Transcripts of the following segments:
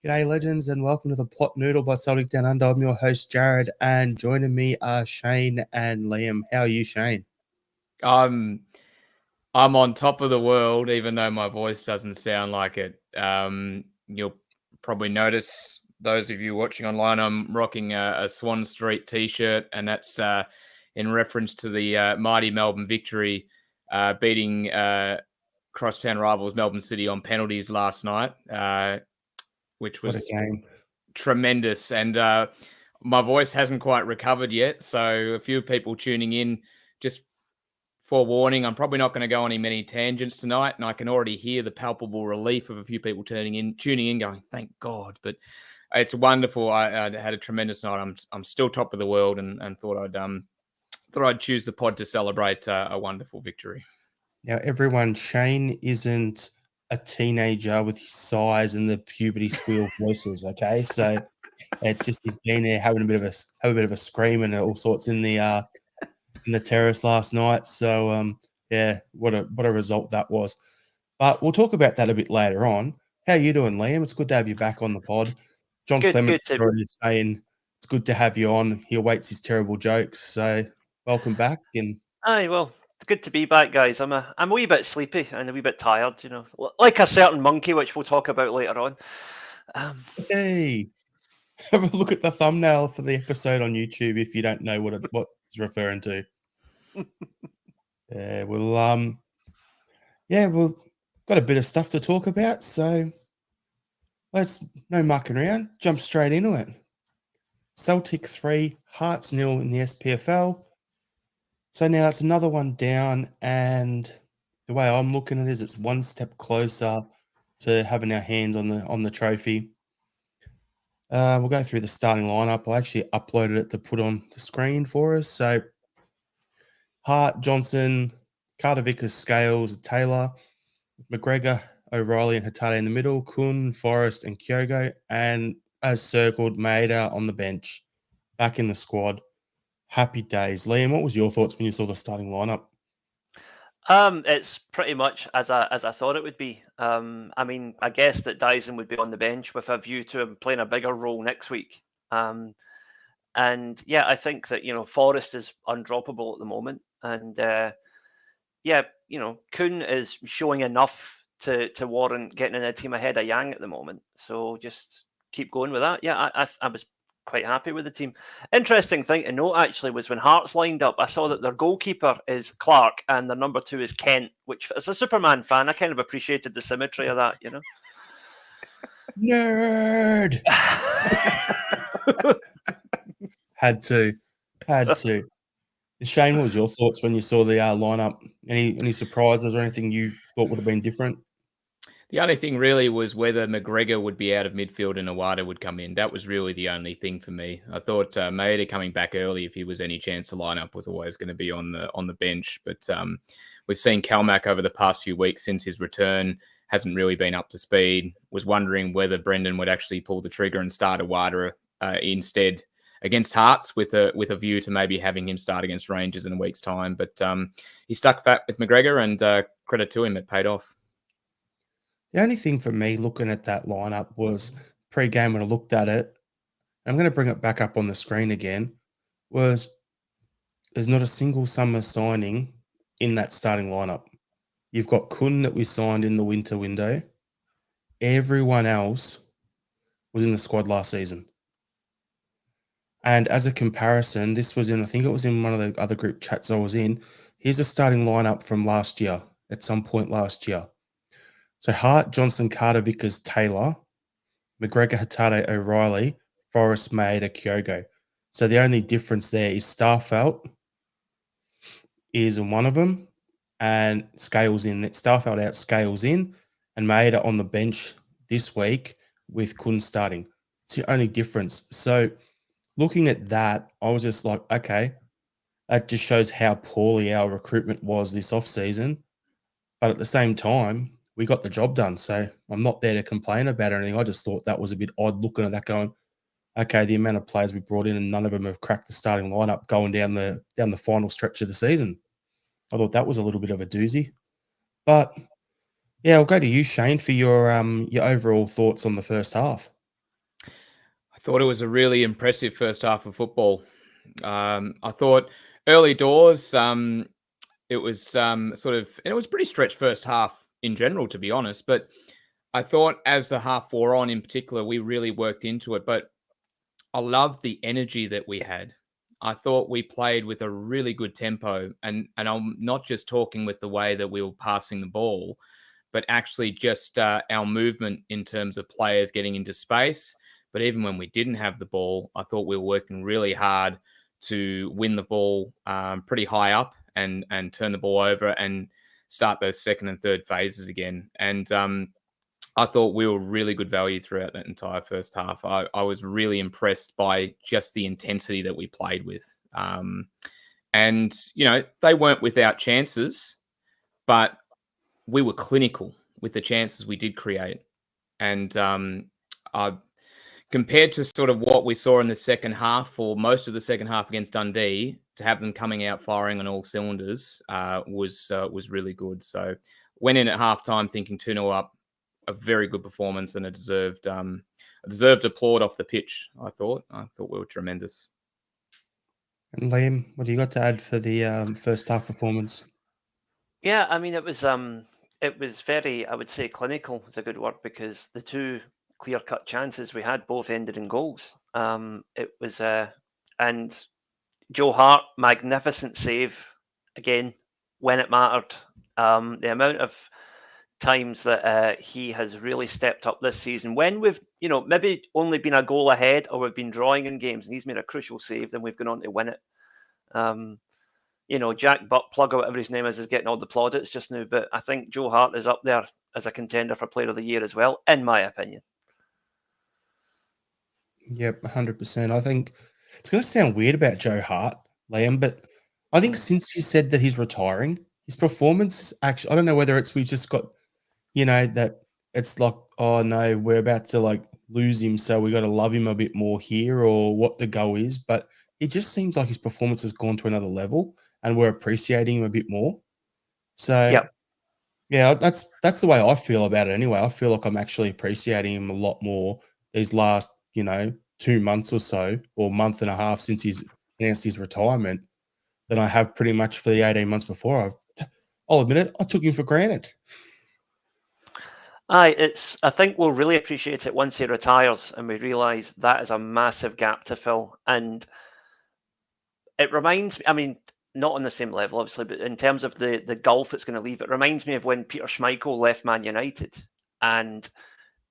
G'day, legends, and welcome to the Plot Noodle by Celtic Down Under. I'm your host, Jared, and joining me are Shane and Liam. How are you, Shane? I'm on top of the world, even though my voice doesn't sound like it. You'll probably notice, those of you watching online, I'm rocking a Swan Street T-shirt, and that's in reference to the mighty Melbourne victory, beating crosstown rivals Melbourne City on penalties last night, which What a was game. tremendous. And my voice hasn't quite recovered yet, so a few people tuning in, just forewarning, I'm probably not going to go on many tangents tonight, and I can already hear the palpable relief of a few people tuning in, going, "Thank God!" But it's wonderful. I had a tremendous night. I'm still top of the world, and thought I'd choose the pod to celebrate a wonderful victory. Now, everyone, Shane isn't a teenager with his size and the puberty squeal voices. Okay, so it's just he's been there having a bit of a scream and all sorts in the terrace last night. So yeah, what a result that was. But we'll talk about that a bit later on. How are you doing, Liam? It's good to have you back on the pod. John Clements is already saying it's good to have you on. He awaits his terrible jokes. So welcome back. And Aye, well, it's good to be back, guys. I'm a wee bit sleepy and a wee bit tired, like a certain monkey, which we'll talk about later on. hey, have a look at the thumbnail for the episode on YouTube if you don't know what it's referring to. Yeah, we've got a bit of stuff to talk about, so let's no mucking around, jump straight into it. Celtic 3, Hearts 0 in the SPFL. So now it's another one down, and the way I'm looking at it is it's one step closer to having our hands on the trophy. We'll go through the starting lineup. I actually uploaded it to put on the screen for us. So Hart, Johnson, Carter Vickers, Scales, Taylor, McGregor, O'Reilly and Hatate in the middle, Kun, Forrest and Kyogo, and as circled, Maeda on the bench, back in the squad. Happy days. Liam, what was your thoughts when you saw the starting lineup? It's pretty much as I thought it would be. I mean, I guess that Dyson would be on the bench with a view to him playing a bigger role next week. And yeah, I think that Forrest is undroppable at the moment, and yeah, Kun is showing enough to warrant getting in a team ahead of Yang at the moment. So just keep going with that. Yeah, I was quite happy with the team. Interesting thing to note actually was when Hearts lined up, I saw that their goalkeeper is Clark and their number 2 is Kent, which as a Superman fan, I kind of appreciated the symmetry of that, Nerd! Had to. Shane, what was your thoughts when you saw the lineup? Any surprises or anything you thought would have been different? The only thing really was whether McGregor would be out of midfield and Awada would come in. That was really the only thing for me. I thought Maeda coming back early, if he was any chance to line up, was always going to be on the bench. But we've seen Calmac over the past few weeks since his return, hasn't really been up to speed. Was wondering whether Brendan would actually pull the trigger and start Awada instead against Hearts with a view to maybe having him start against Rangers in a week's time. But he stuck fat with McGregor, and credit to him, it paid off. The only thing for me looking at that lineup was pre-game when I looked at it, I'm going to bring it back up on the screen again, was there's not a single summer signing in that starting lineup. You've got Kun that we signed in the winter window. Everyone else was in the squad last season. And as a comparison, this was I think it was in one of the other group chats I was in. Here's a starting lineup from last year, at some point last year. So Hart, Johnson, Carter, Vickers, Taylor, McGregor, Hatate, O'Reilly, Forrest, Maeda, Kyogo. So the only difference there is Starfelt is in one of them and Scales in. Starfelt out, Scales in, and Maeda on the bench this week with Kun starting. It's the only difference. So looking at that, I was just like, okay, that just shows how poorly our recruitment was this offseason. But at the same time, we got the job done. So I'm not there to complain about anything. I just thought that was a bit odd looking at that going, okay, the amount of players we brought in and none of them have cracked the starting lineup going down the final stretch of the season. I thought that was a little bit of a doozy. But yeah, I'll go to you, Shane, for your overall thoughts on the first half. Thought it was a really impressive first half of football. I thought early doors, it was sort of, and it was pretty stretched first half in general, to be honest. But I thought as the half wore on, in particular, we really worked into it. But I loved the energy that we had. I thought we played with a really good tempo, and I'm not just talking with the way that we were passing the ball, but actually just our movement in terms of players getting into space. But even when we didn't have the ball, I thought we were working really hard to win the ball pretty high up and turn the ball over and start those second and third phases again. And I thought we were really good value throughout that entire first half. I was really impressed by just the intensity that we played with. And, you know, they weren't without chances, but we were clinical with the chances we did create. And compared to sort of what we saw in the second half, or most of the second half against Dundee, to have them coming out firing on all cylinders was really good. So went in at halftime thinking 2-0 up, a very good performance and a deserved applaud off the pitch. I thought we were tremendous. And Liam, what do you got to add for the first half performance? Yeah, I mean, it was very, I would say, clinical is a good word, because the two clear-cut chances we had both ended in goals. It was and Joe Hart, magnificent save again when it mattered. The amount of times that he has really stepped up this season, when we've, you know, maybe only been a goal ahead or we've been drawing in games, and he's made a crucial save, then we've gone on to win it. You know, Jack Buttplug or whatever his name is getting all the plaudits just now, but I think Joe Hart is up there as a contender for Player of the Year as well, in my opinion. Yep, 100%. I think it's going to sound weird about Joe Hart, Liam, but I think since he said that he's retiring, his performance actually, I don't know whether it's we just got, you know, that it's like, oh no, we're about to like lose him, so we got to love him a bit more here, or what the go is, but it just seems like his performance has gone to another level and we're appreciating him a bit more. So, Yep. yeah, that's the way I feel about it anyway. I feel like I'm actually appreciating him a lot more these last, 2 months or so, or month and a half since he's announced his retirement than I have pretty much for the 18 months before. I'll admit it, I took him for granted. I think we'll really appreciate it once he retires and we realise that is a massive gap to fill. And it reminds me, I mean, not on the same level, obviously, but in terms of the gulf it's going to leave, it reminds me of when Peter Schmeichel left Man United. And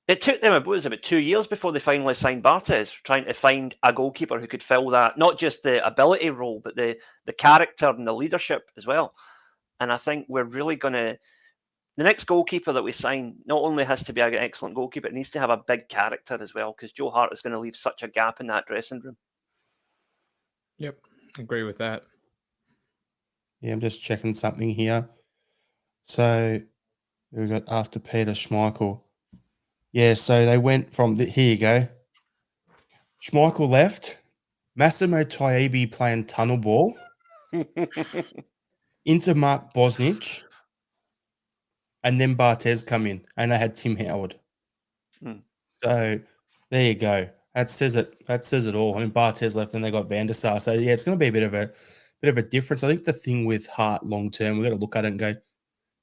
it took them, what was it, about 2 years before they finally signed Bartes, trying to find a goalkeeper who could fill that, not just the ability role, but the character and the leadership as well. And I think we're really going to, the next goalkeeper that we sign not only has to be an excellent goalkeeper, it needs to have a big character as well, because Joe Hart is going to leave such a gap in that dressing room. Yep, agree with that. Yeah, I'm just checking something here. So we got after Peter Schmeichel. Yeah, so they went from here you go. Schmeichel left, Massimo Taibbi playing tunnel ball into Mark Bosnich, and then Bartes come in, and they had Tim Howard. So there you go. That says it. That says it all. I mean, Bartes left, and they got Van der Sar. So yeah, it's going to be a bit of a difference. I think the thing with Hart long term, we've got to look at it and go,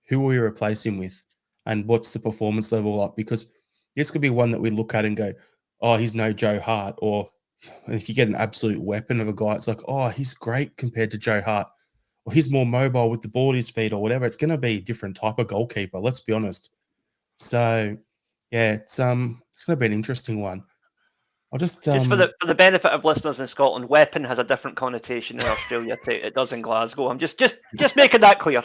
who will we replace him with, and what's the performance level like? Because this could be one that we look at and go, oh, he's no Joe Hart. Or if you get an absolute weapon of a guy, it's like, oh, he's great compared to Joe Hart. Or he's more mobile with the ball at his feet or whatever. It's going to be a different type of goalkeeper. Let's be honest. So, yeah, it's going to be an interesting one. I'll just for the benefit of listeners in Scotland, weapon has a different connotation in Australia to it does in Glasgow. I'm just making that clear.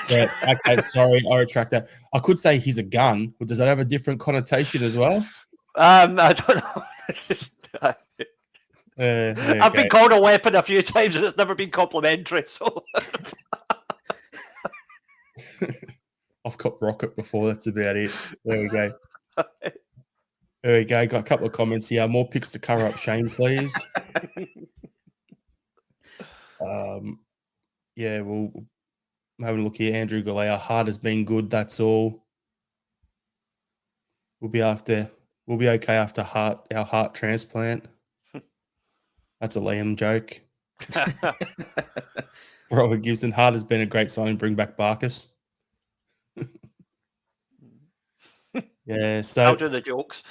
Yeah, okay, sorry, I retract that. I could say he's a gun, but does that have a different connotation as well? I don't know. I've been called a weapon a few times and it's never been complimentary. So I've got rocket before. That's about it. There we go. There we go. Got a couple of comments here. More picks to cover up Shane, please. Yeah, we'll have a look here. Andrew Galea, Hart has been good. That's all. We'll be after We'll be okay after our heart transplant. That's a Liam joke. Robert Gibson, Hart has been a great signing. Bring back Barkas. Yeah, I'll so do the jokes.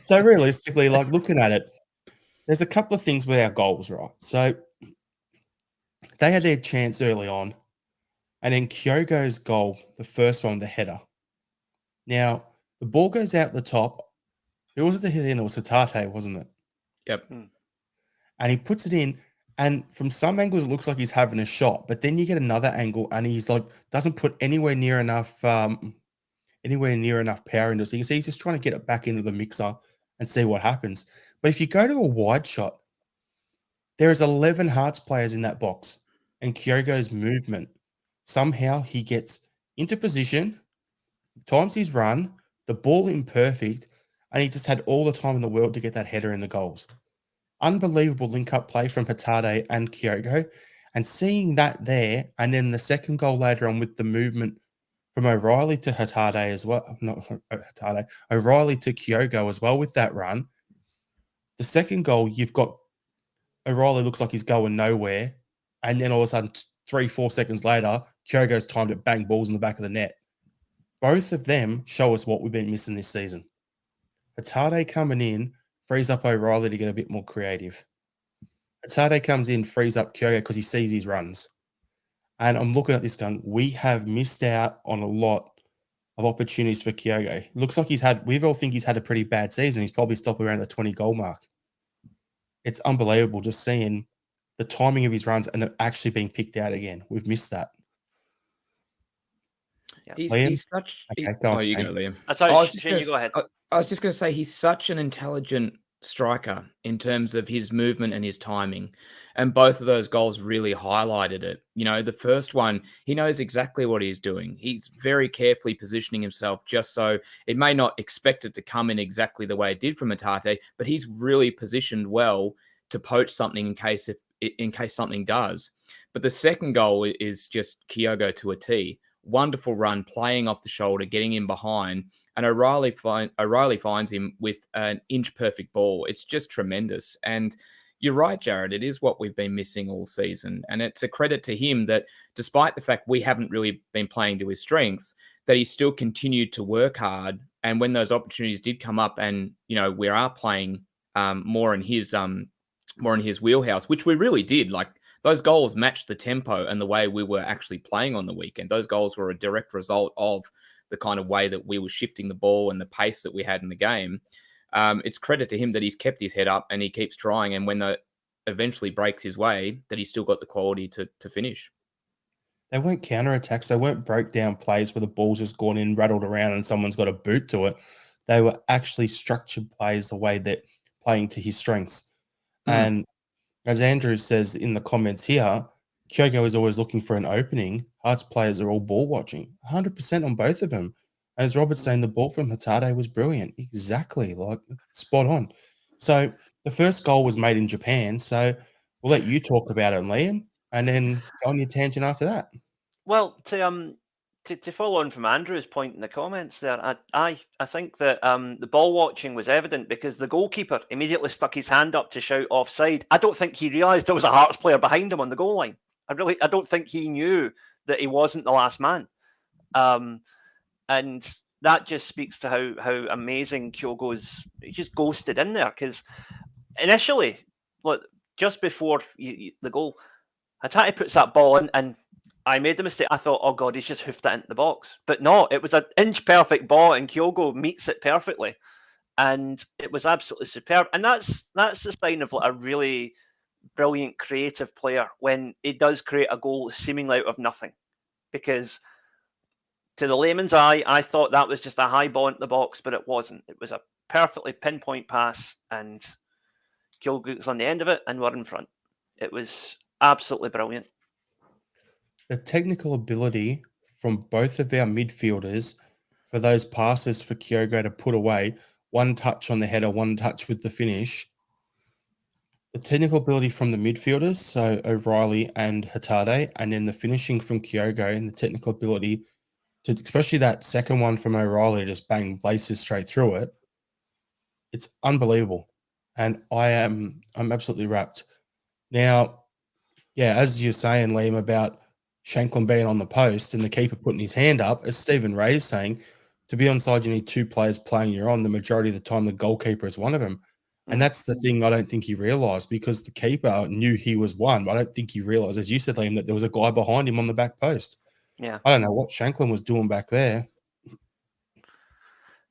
so realistically, like looking at it, there's a couple of things with our goals, right? So they had their chance early on, and then Kyogo's goal, the first one, the header. Now the ball goes out the top. Who was it that hit in? It was Hatate, wasn't it? Yep. And he puts it in, and from some angles it looks like he's having a shot, but then you get another angle, and he's like doesn't put anywhere near enough power into it. So you can see he's just trying to get it back into the mixer and see what happens. But if you go to a wide shot, there is 11 Hearts players in that box, and Kyogo's movement, somehow he gets into position, times his run, the ball imperfect, and he just had all the time in the world to get that header in the goals. Unbelievable link-up play from Hatate and Kyogo, and seeing that there, and then the second goal later on with the movement from O'Reilly to Hatate as well, not Hatate, O'Reilly to Kyogo as well with that run. The second goal, you've got O'Reilly looks like he's going nowhere, and then all of a sudden, 3-4 seconds later, Kyogo's timed it, bang, balls in the back of the net. Both of them show us what we've been missing this season. Hatate coming in frees up O'Reilly to get a bit more creative. Hatate comes in, frees up Kyogo because he sees his runs. And I'm looking at this gun. We have missed out on a lot of opportunities for Kyogo. It looks like we all think he's had a pretty bad season. He's probably stopped around the 20 goal mark. It's unbelievable just seeing the timing of his runs and it actually being picked out again. We've missed that. Yeah. He's such. Okay, go on, You Shane. go, Liam. Shane, you go ahead. I was just going to say he's such an intelligent striker in terms of his movement and his timing. And both of those goals really highlighted it. You know, the first one, he knows exactly what he's doing. He's very carefully positioning himself just so it may not expect it to come in exactly the way it did from Hatate, but he's really positioned well to poach something in case something does. But the second goal is just Kyogo to a T. Wonderful run, playing off the shoulder, getting in behind. And O'Reilly finds him with an inch-perfect ball. It's just tremendous. And you're right, Jared. It is what we've been missing all season. And it's a credit to him that despite the fact we haven't really been playing to his strengths, that he still continued to work hard. And when those opportunities did come up and, you know, we are playing more in his wheelhouse, which we really did. Like, those goals matched the tempo and the way we were actually playing on the weekend. Those goals were a direct result of the kind of way that we were shifting the ball and the pace that we had in the game. It's credit to him that he's kept his head up and he keeps trying. And when that eventually breaks his way, that he's still got the quality to finish. They weren't counterattacks. They weren't breakdown plays where the ball's just gone in, rattled around, and someone's got a boot to it. They were actually structured plays the way that playing to his strengths. And as Andrew says in the comments here, Kyogo is always looking for an opening. Hearts players are all ball watching, 100% on both of them. And as Robert's saying, the ball from Hatate was brilliant. Exactly, like spot on. So the first goal was made in Japan. So we'll let you talk about it, Liam, and then go on your tangent after that. Well, to follow on from Andrew's point in the comments there, I think that the ball watching was evident because the goalkeeper immediately stuck his hand up to shout offside. I don't think he realised there was a Hearts player behind him on the goal line. I don't think he knew that he wasn't the last man. And that just speaks to how amazing Kyogo's. He just ghosted in there because initially, look, just before the goal, Hatate puts that ball in and I made the mistake. I thought, oh God, he's just hoofed it into the box. But no, it was an inch perfect ball and Kyogo meets it perfectly. And it was absolutely superb. And that's the sign of like a really brilliant creative player when he does create a goal seemingly out of nothing. Because to the layman's eye, I thought that was just a high ball into the box, but it wasn't. It was a perfectly pinpoint pass and Kyogo was on the end of it and we're in front. It was absolutely brilliant. The technical ability from both of our midfielders for those passes for Kyogo to put away, one touch on the header, one touch with the finish. The technical ability from the midfielders, so O'Reilly and Hatate, and then the finishing from Kyogo and the technical ability especially that second one from O'Reilly, just bang laces straight through it. It's unbelievable, and I'm absolutely wrapped. Now, yeah, as you're saying, Liam, about Shanklin being on the post and the keeper putting his hand up, as Stephen Ray is saying, to be onside, you need two players playing you're on. The majority of the time, the goalkeeper is one of them. And that's the thing I don't think he realised, because the keeper knew he was one, but I don't think he realised, as you said, Liam, that there was a guy behind him on the back post. Yeah. I don't know what Shanklin was doing back there.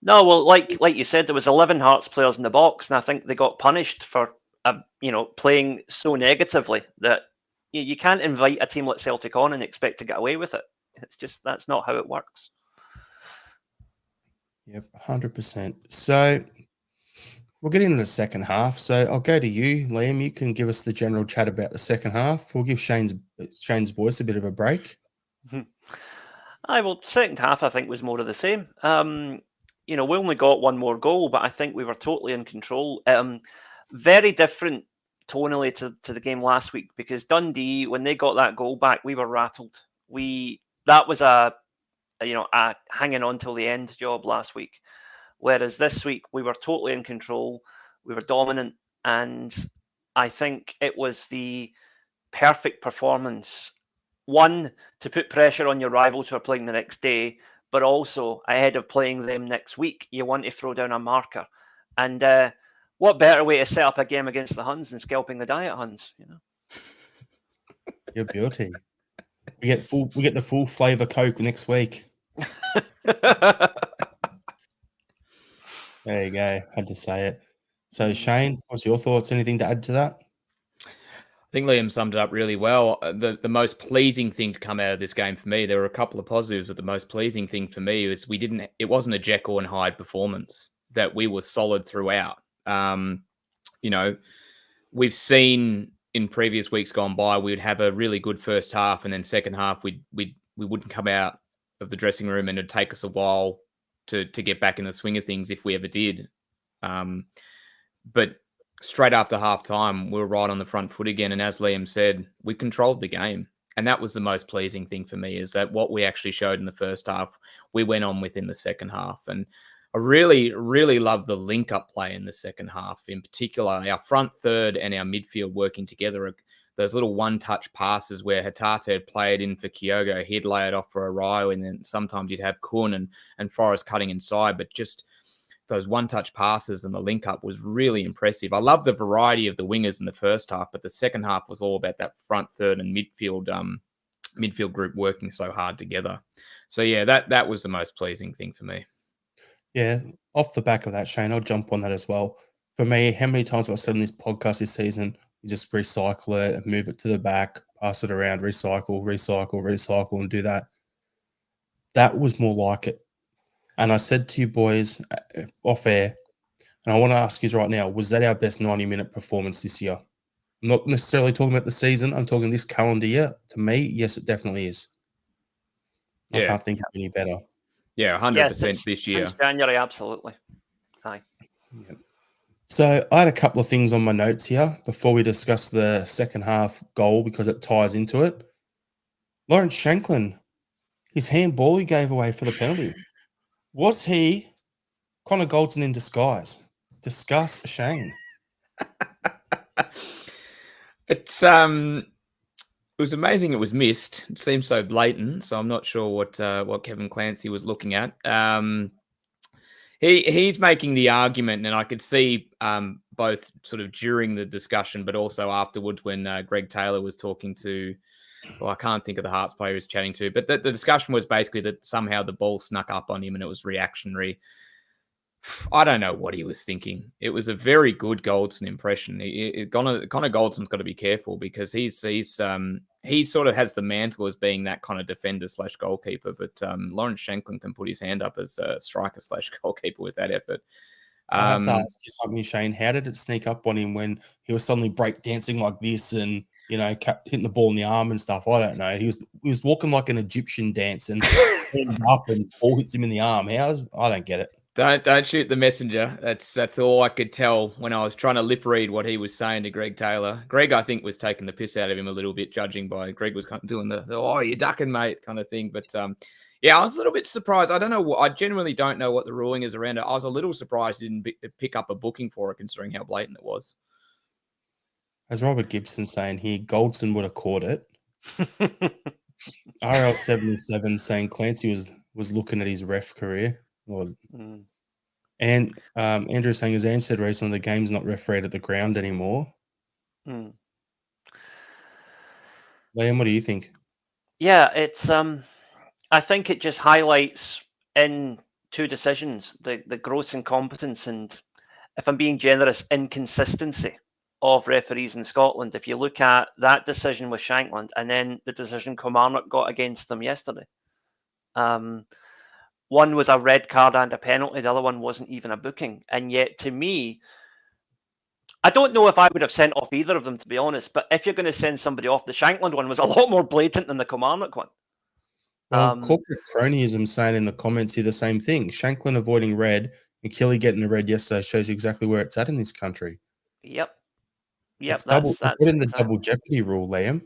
No, well, like you said, there was 11 Hearts players in the box, and I think they got punished for playing so negatively that you can't invite a team like Celtic on and expect to get away with it. It's just, that's not how it works. Yep, 100%. So we'll get into the second half. So I'll go to you, Liam. You can give us the general chat about the second half. We'll give Shane's voice a bit of a break. Well, second half I think was more of the same. We only got one more goal, but I think we were totally in control. Very different tonally to the game last week, because Dundee, when they got that goal back, we were rattled. That was a hanging on till the end job last week. Whereas this week we were totally in control, we were dominant, and I think it was the perfect performance. One, to put pressure on your rivals who are playing the next day, but also ahead of playing them next week, you want to throw down a marker. And what better way to set up a game against the Huns than scalping the Diet Huns? Your beauty. We get the full flavour Coke next week. There you go. Had to say it. So Shane, what's your thoughts? Anything to add to that? I think Liam summed it up really well. The most pleasing thing to come out of this game for me, there were a couple of positives, but the most pleasing thing for me is it wasn't a Jekyll and Hyde performance, that we were solid throughout. We've seen in previous weeks gone by, we would have a really good first half, and then second half we wouldn't come out of the dressing room, and it'd take us a while to get back in the swing of things if we ever did. But straight after halftime, we were right on the front foot again. And as Liam said, we controlled the game. And that was the most pleasing thing for me, is that what we actually showed in the first half, we went on with in the second half. And I really, really love the link-up play in the second half. In particular, our front third and our midfield working together. Those little one-touch passes where Hatate had played in for Kyogo, he'd lay it off for O'Reilly, and then sometimes you'd have Kun and Forrest cutting inside. But just those one-touch passes and the link-up was really impressive. I love the variety of the wingers in the first half, but the second half was all about that front third and midfield group working so hard together. So, yeah, that was the most pleasing thing for me. Yeah, off the back of that, Shane, I'll jump on that as well. For me, how many times have I said in this podcast this season, you just recycle it and move it to the back, pass it around, recycle, and do that. That was more like it. And I said to you boys off air, and I want to ask you right now, was that our best 90-minute performance this year? I'm not necessarily talking about the season. I'm talking this calendar year. To me, yes, it definitely is. I can't think of any better. Yeah, 100% this year. Since January, absolutely. Aye. Yeah. So I had a couple of things on my notes here before we discuss the second half goal, because it ties into it. Lawrence Shanklin, his handball he gave away for the penalty. Was he Connor Goldson in disguise? Discuss Shane. It was amazing it was missed. It seems so blatant, so I'm not sure what Kevin Clancy was looking at. He's making the argument, and I could see both sort of during the discussion, but also afterwards when Greg Taylor was talking to, well, I can't think of the Hearts player he was chatting to, but the discussion was basically that somehow the ball snuck up on him and it was reactionary. I don't know what he was thinking. It was a very good Goldson impression. Connor Goldson's got to be careful, because he sort of has the mantle as being that kind of defender / goalkeeper, but Lawrence Shanklin can put his hand up as a striker / goalkeeper with that effort. I have to ask you something, Shane. How did it sneak up on him when he was suddenly break dancing like this and, hitting the ball in the arm and stuff? I don't know. He was walking like an Egyptian dance and up and ball hits him in the arm. I don't get it. Don't shoot the messenger. That's all I could tell when I was trying to lip read what he was saying to Greg Taylor. Greg, I think, was taking the piss out of him a little bit, judging by Greg was kind of doing the "oh, you're ducking, mate" kind of thing. But yeah, I was a little bit surprised. I don't know. I genuinely don't know what the ruling is around it. I was a little surprised he didn't pick up a booking for it, considering how blatant it was. As Robert Gibson saying here, Goldson would have caught it. RL77 saying Clancy was looking at his ref career. And Andrew saying, as Ange said recently, the game's not refereed at the ground anymore. Liam, what do you think? Yeah, it's I think it just highlights in two decisions the gross incompetence and, if I'm being generous, inconsistency of referees in Scotland. If you look at that decision with Shankland and then the decision Kilmarnock got against them yesterday, one was a red card and a penalty, the other one wasn't even a booking. And yet, to me, I don't know if I would have sent off either of them, to be honest, but if you're going to send somebody off, the Shankland one was a lot more blatant than the Kilmarnock one. Well, corporate cronyism saying in the comments here the same thing. Shankland avoiding red and Kelly getting the red yesterday shows exactly where it's at in this country. Yep. It's double. They put in the double jeopardy rule, Liam.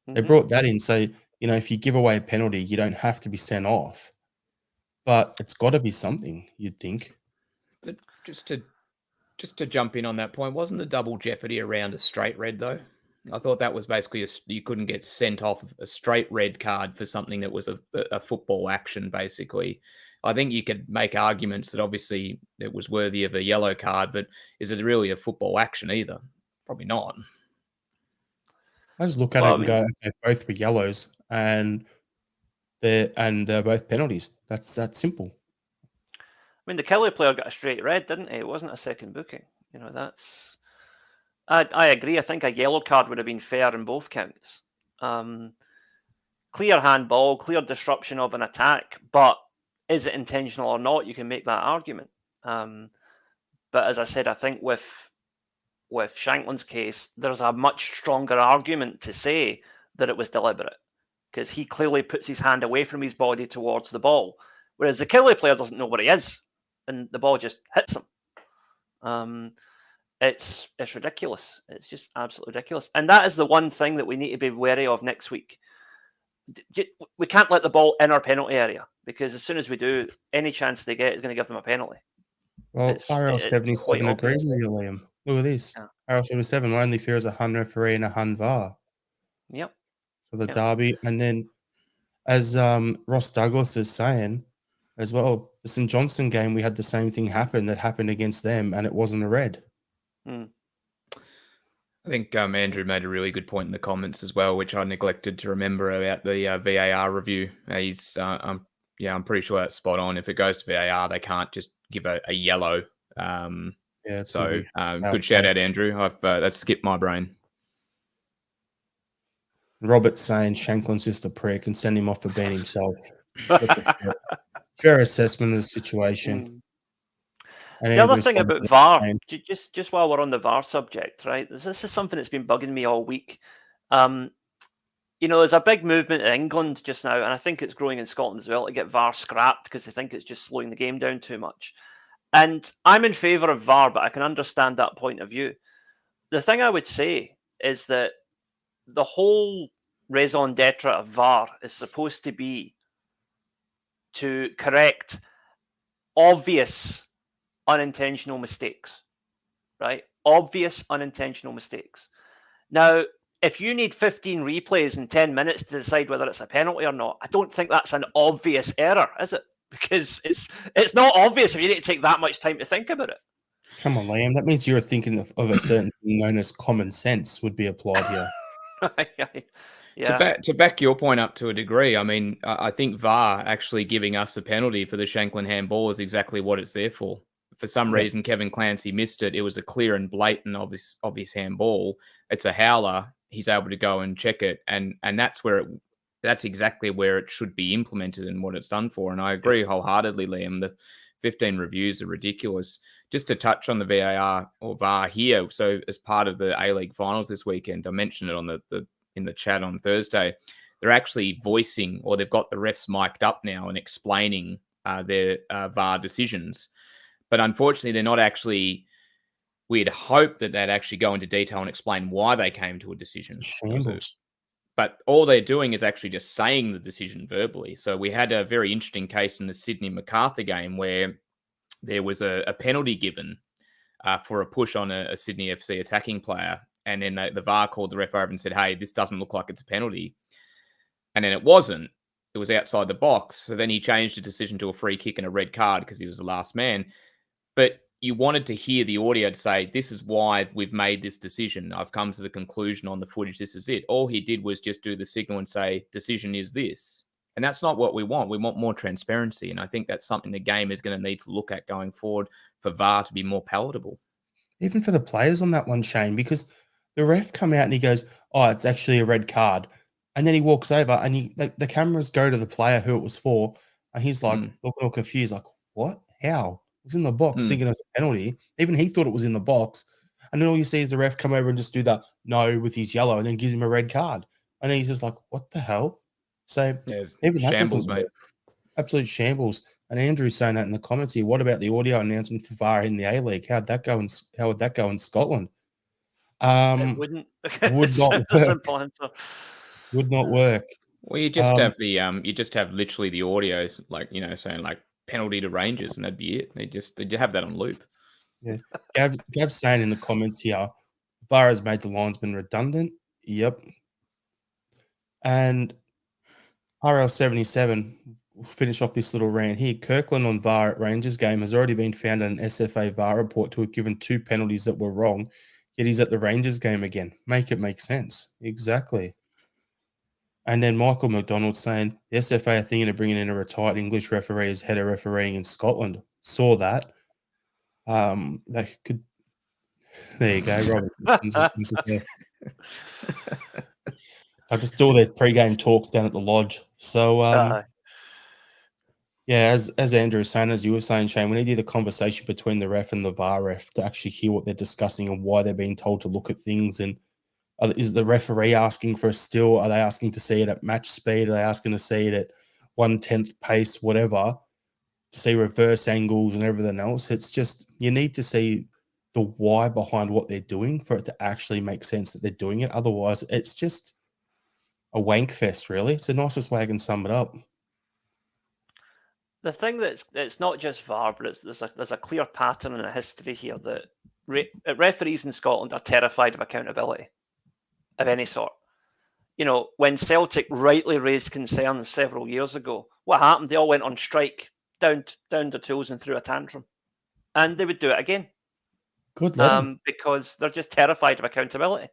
They brought that in. So, if you give away a penalty, you don't have to be sent off. But it's got to be something, you'd think. But just to jump in on that point, wasn't the double jeopardy around a straight red, though? I thought that was basically you couldn't get sent off a straight red card for something that was a football action, basically. I think you could make arguments that obviously it was worthy of a yellow card, but is it really a football action either? Probably not. I just look at it and go, okay, both were yellows and they're both penalties. That's that simple. I mean, the Kelly player got a straight red, didn't he? It wasn't a second booking. That's... I agree. I think a yellow card would have been fair in both counts. Clear handball, clear disruption of an attack, but is it intentional or not? You can make that argument. But as I said, I think with Shankland's case, there's a much stronger argument to say that it was deliberate, because he clearly puts his hand away from his body towards the ball, whereas the Kelly player doesn't know where he is, and the ball just hits him. It's ridiculous. It's just absolutely ridiculous. And that is the one thing that we need to be wary of next week. We can't let the ball in our penalty area, because as soon as we do, any chance they get is going to give them a penalty. Well, RL77 agrees with you, Liam. Look at this. Yeah. RL77 only fears a Hun referee and a Hun VAR. Yep. For the derby. And then, as Ross Douglas is saying as well, the St. Johnstone game, we had the same thing happen that happened against them, and it wasn't a red. I think Andrew made a really good point in the comments as well, which I neglected to remember about the VAR review. He's, I'm pretty sure that's spot on. If it goes to VAR, they can't just give a yellow. So good shout out, Andrew. That's skipped my brain. Robert's saying Shankland's just a prick and send him off for being himself. That's a fair assessment of the situation. And the other thing about VAR, just while we're on the VAR subject, right? This is something that's been bugging me all week. There's a big movement in England just now, and I think it's growing in Scotland as well, to get VAR scrapped because they think it's just slowing the game down too much. And I'm in favour of VAR, but I can understand that point of view. The thing I would say is that the whole raison d'etre of VAR is supposed to be to correct obvious unintentional mistakes, right? Obvious unintentional mistakes. Now, if you need 15 replays in 10 minutes to decide whether it's a penalty or not, I don't think that's an obvious error, is it? Because it's not obvious if you need to take that much time to think about it. Come on, Liam. That means you're thinking of a certain thing known as common sense would be applied here. Yeah. To back your point up to a degree, I mean, I think VAR actually giving us a penalty for the Shankland handball is exactly what it's there for. For some reason, Kevin Clancy missed it. It was a clear and blatant obvious handball. It's a howler. He's able to go and check it, and that's exactly where it should be implemented and what it's done for. And I agree wholeheartedly, Liam. The 15 reviews are ridiculous. Just to touch on the VAR or VAR here. So as part of the A-League finals this weekend, I mentioned it on in the chat on Thursday. They're actually voicing, or they've got the refs mic'd up now and explaining their VAR decisions. But unfortunately, they're not actually. We'd hoped that they'd actually go into detail and explain why they came to a decision. It's shambles. But all they're doing is actually just saying the decision verbally. So we had a very interesting case in the Sydney MacArthur game where there was a penalty given for a push on a Sydney FC attacking player. And then the VAR called the ref over and said, hey, this doesn't look like it's a penalty. And then it wasn't. It was outside the box. So then he changed the decision to a free kick and a red card because he was the last man. But you wanted to hear the audio to say, this is why we've made this decision. I've come to the conclusion on the footage. This is it. All he did was just do the signal and say, decision is this. And that's not what we want. We want more transparency. And I think that's something the game is going to need to look at going forward for VAR to be more palatable. Even for the players on that one, Shane, because the ref come out and he goes, oh, it's actually a red card. And then he walks over and the cameras go to the player who it was for. And he's like, looking all confused, like, what? How? It was in the box, thinking it was a penalty. Even he thought it was in the box. And then all you see is the ref come over and just do that no with his yellow and then gives him a red card. And then he's just like, what the hell? So even that doesn't work. Absolute shambles. And Andrew's saying that in the comments here. What about the audio announcement for VAR in the A-League? How would that go in Scotland? It wouldn't. Would not work. Would not work. Well, you just have you just have literally the audios, like, saying like penalty to Rangers, and that'd be it. They'd have that on loop. Yeah. Gav's saying in the comments here, VAR has made the linesman redundant. Yep. And RL77, we'll finish off this little rant here. Kirkland on VAR at Rangers game has already been found in an SFA VAR report to have given 2 penalties that were wrong, yet he's at the Rangers game again. Make it make sense. Exactly. And then Michael McDonald saying, the SFA are thinking of bringing in a retired English referee as head of refereeing in Scotland. Saw that. They could. There you go, Robert. I just saw their pre-game talks down at the lodge. So, yeah, as Andrew was saying, as you were saying, Shane, we need to hear the conversation between the ref and the VAR ref to actually hear what they're discussing and why they're being told to look at things. And is the referee asking for a still? Are they asking to see it at match speed? Are they asking to see it at 1/10 pace, whatever, to see reverse angles and everything else? It's just, you need to see the why behind what they're doing for it to actually make sense that they're doing it. Otherwise, it's just a wank fest, really. It's the nicest way I can sum it up. The thing it's not just VAR, but there's a clear pattern and a history here that referees in Scotland are terrified of accountability of any sort. When Celtic rightly raised concerns several years ago, what happened? They all went on strike, down the tools and threw a tantrum, and they would do it again. Good, because they're just terrified of accountability.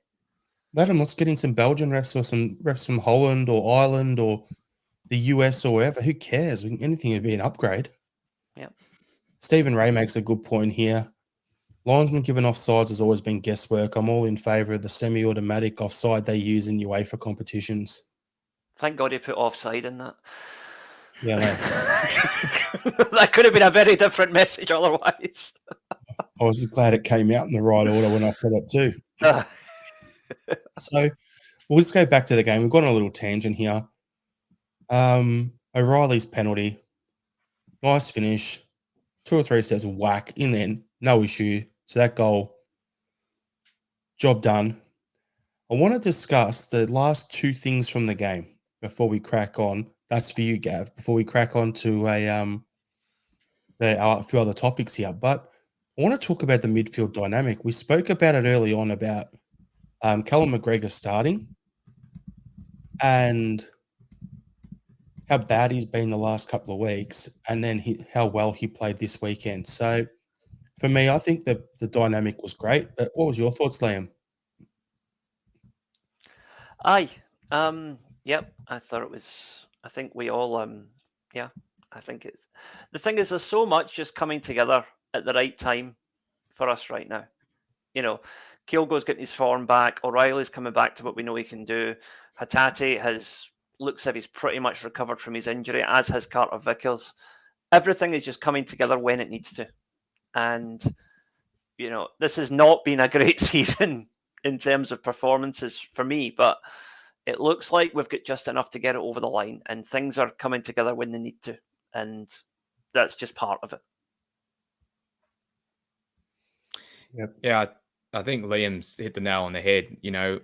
Let them. Let's get in some Belgian refs or some refs from Holland or Ireland or the US or wherever. Who cares? Anything would be an upgrade. Yeah. Stephen Ray makes a good point here. Linesman given offsides has always been guesswork. I'm all in favour of the semi-automatic offside they use in UEFA competitions. Thank God he put offside in that. Yeah, that could have been a very different message otherwise. I was just glad it came out in the right order when I said it too. So we'll just go back to the game. We've gone on a little tangent here. O'Reilly's penalty. Nice finish. 2 or 3 steps of whack in then. No issue. So that goal, job done. I want to discuss the last 2 things from the game before we crack on. That's for you, Gav, before we crack on to a few other topics here. But I want to talk about the midfield dynamic. We spoke about it early on about Callum McGregor starting and how bad he's been the last couple of weeks, and then how well he played this weekend. So for me, I think the dynamic was great. But what was your thoughts, Liam? Yep. I thought it was. I think we all. I think it's. The thing is, there's so much just coming together at the right time for us right now. Kyogo's getting his form back. O'Reilly's coming back to what we know he can do. Hatate looks as if he's pretty much recovered from his injury, as has Carter Vickers. Everything is just coming together when it needs to. And, this has not been a great season in terms of performances for me, but it looks like we've got just enough to get it over the line, and things are coming together when they need to. And that's just part of it. Yep. Yeah, I think Liam's hit the nail on the head,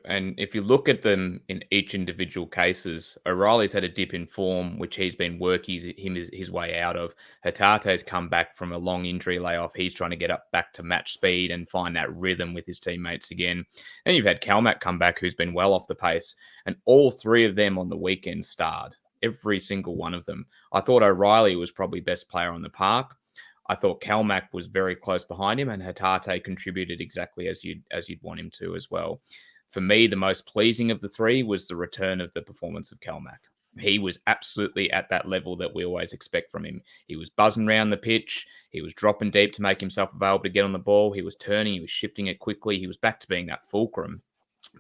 and if you look at them in each individual cases, O'Reilly's had a dip in form, which he's been working his way out of. Hatate's come back from a long injury layoff. He's trying to get up back to match speed and find that rhythm with his teammates again. And you've had Kalmak come back, who's been well off the pace, and all three of them on the weekend starred. Every single one of them. I thought O'Reilly was probably best player on the park. I thought Kalmak was very close behind him, and Hatate contributed exactly as you'd want him to as well. For me, the most pleasing of the three was the return of the performance of Kalmak. He was absolutely at that level that we always expect from him. He was buzzing around the pitch. He was dropping deep to make himself available to get on the ball. He was turning. He was shifting it quickly. He was back to being that fulcrum.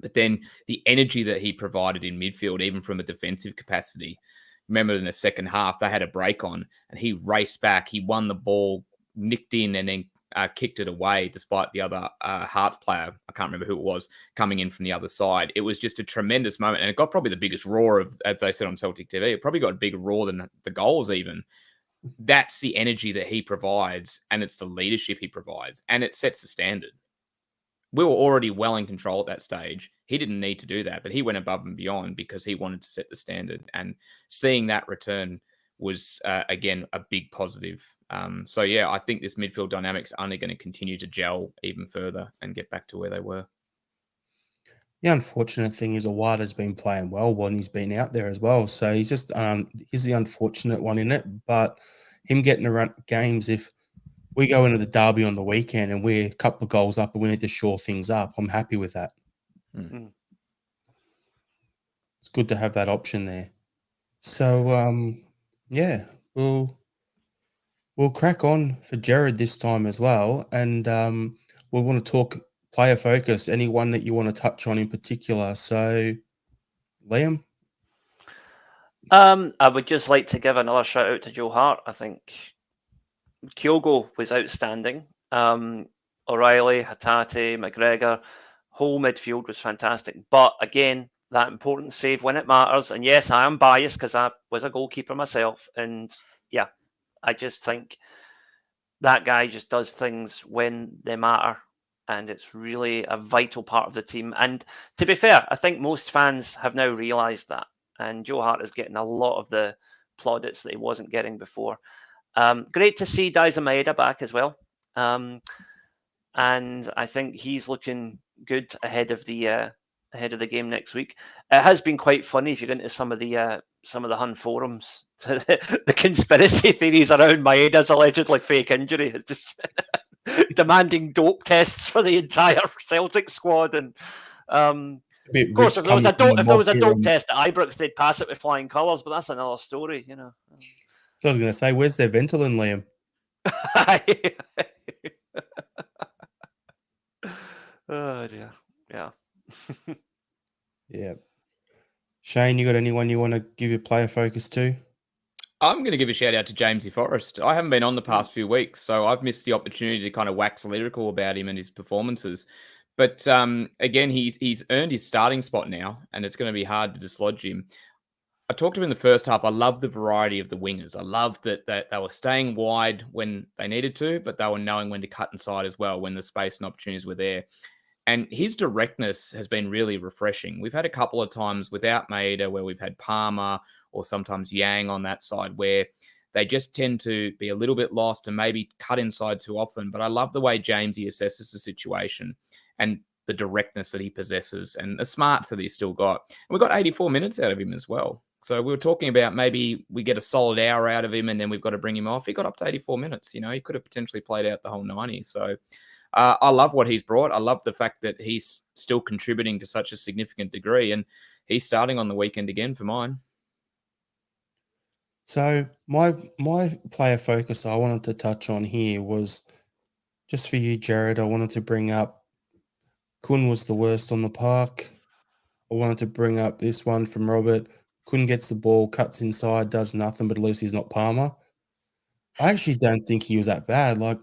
But then the energy that he provided in midfield, even from a defensive capacity, remember in the second half, they had a break on and he raced back. He won the ball, nicked in, and then kicked it away despite the other Hearts player, I can't remember who it was, coming in from the other side. It was just a tremendous moment. And it got probably the biggest roar of, as they said on Celtic TV, it probably got a bigger roar than the goals even. That's the energy that he provides, and it's the leadership he provides, and it sets the standard. We were already well in control at that stage. He didn't need to do that, but he went above and beyond because he wanted to set the standard. And seeing that return was, again, a big positive. So, yeah, I think this midfield dynamic's only going to continue to gel even further and get back to where they were. The unfortunate thing is Awada's been playing well when he's been out there as well. So he's just he's the unfortunate one in it. But him getting around games, if we go into the derby on the weekend and we're a couple of goals up and we need to shore things up, I'm happy with that. Mm. It's good to have that option there. So, yeah, we'll crack on for Jared this time as well. And we want to talk player focus, anyone that you want to touch on in particular. So, Liam? I would just like to give another shout out to Joe Hart. I think Kyogo was outstanding. O'Reilly, Hatate, McGregor, whole midfield was fantastic. But again, that important save when it matters. And yes, I am biased because I was a goalkeeper myself. And yeah, I just think that guy just does things when they matter. And it's really a vital part of the team. And to be fair, I think most fans have now realised that. And Joe Hart is getting a lot of the plaudits that he wasn't getting before. Great to see Daizen Maeda back as well. And I think he's looking good ahead of the game next week. It has been quite funny if you get into some of the Hun forums. The conspiracy theories around Maeda's allegedly fake injury is just demanding dope tests for the entire Celtic squad. And of course, if there was a dope test at Ibrox, they'd pass it with flying colours. But that's another story, you know. So I was going to say, where's their Ventolin, Liam? Oh dear, yeah. Yeah. Shane, you got anyone you want to give your player focus to? I'm going to give a shout out to Jamesy Forrest. I haven't been on the past few weeks, so I've missed the opportunity to kind of wax lyrical about him and his performances. But again, he's earned his starting spot now, and it's going to be hard to dislodge him. I talked to him in the first half. I loved the variety of the wingers. I loved that they were staying wide when they needed to, but they were knowing when to cut inside as well when the space and opportunities were there. And his directness has been really refreshing. We've had a couple of times without Maeda where we've had Palmer or sometimes Yang on that side where they just tend to be a little bit lost and maybe cut inside too often. But I love the way Jamesy assesses the situation and the directness that he possesses and the smarts that he's still got. And we got 84 minutes out of him as well. So we were talking about maybe we get a solid hour out of him and then we've got to bring him off. He got up to 84 minutes. You know, he could have potentially played out the whole 90. So I love what he's brought. I love the fact that he's still contributing to such a significant degree, and he's starting on the weekend again for mine. So my player focus I wanted to touch on here was just for you, Jared. I wanted to bring up Kun was the worst on the park. I wanted to bring up this one from Robert. Kun gets the ball, cuts inside, does nothing, but at least he's not Palmer. I actually don't think he was that bad. Like,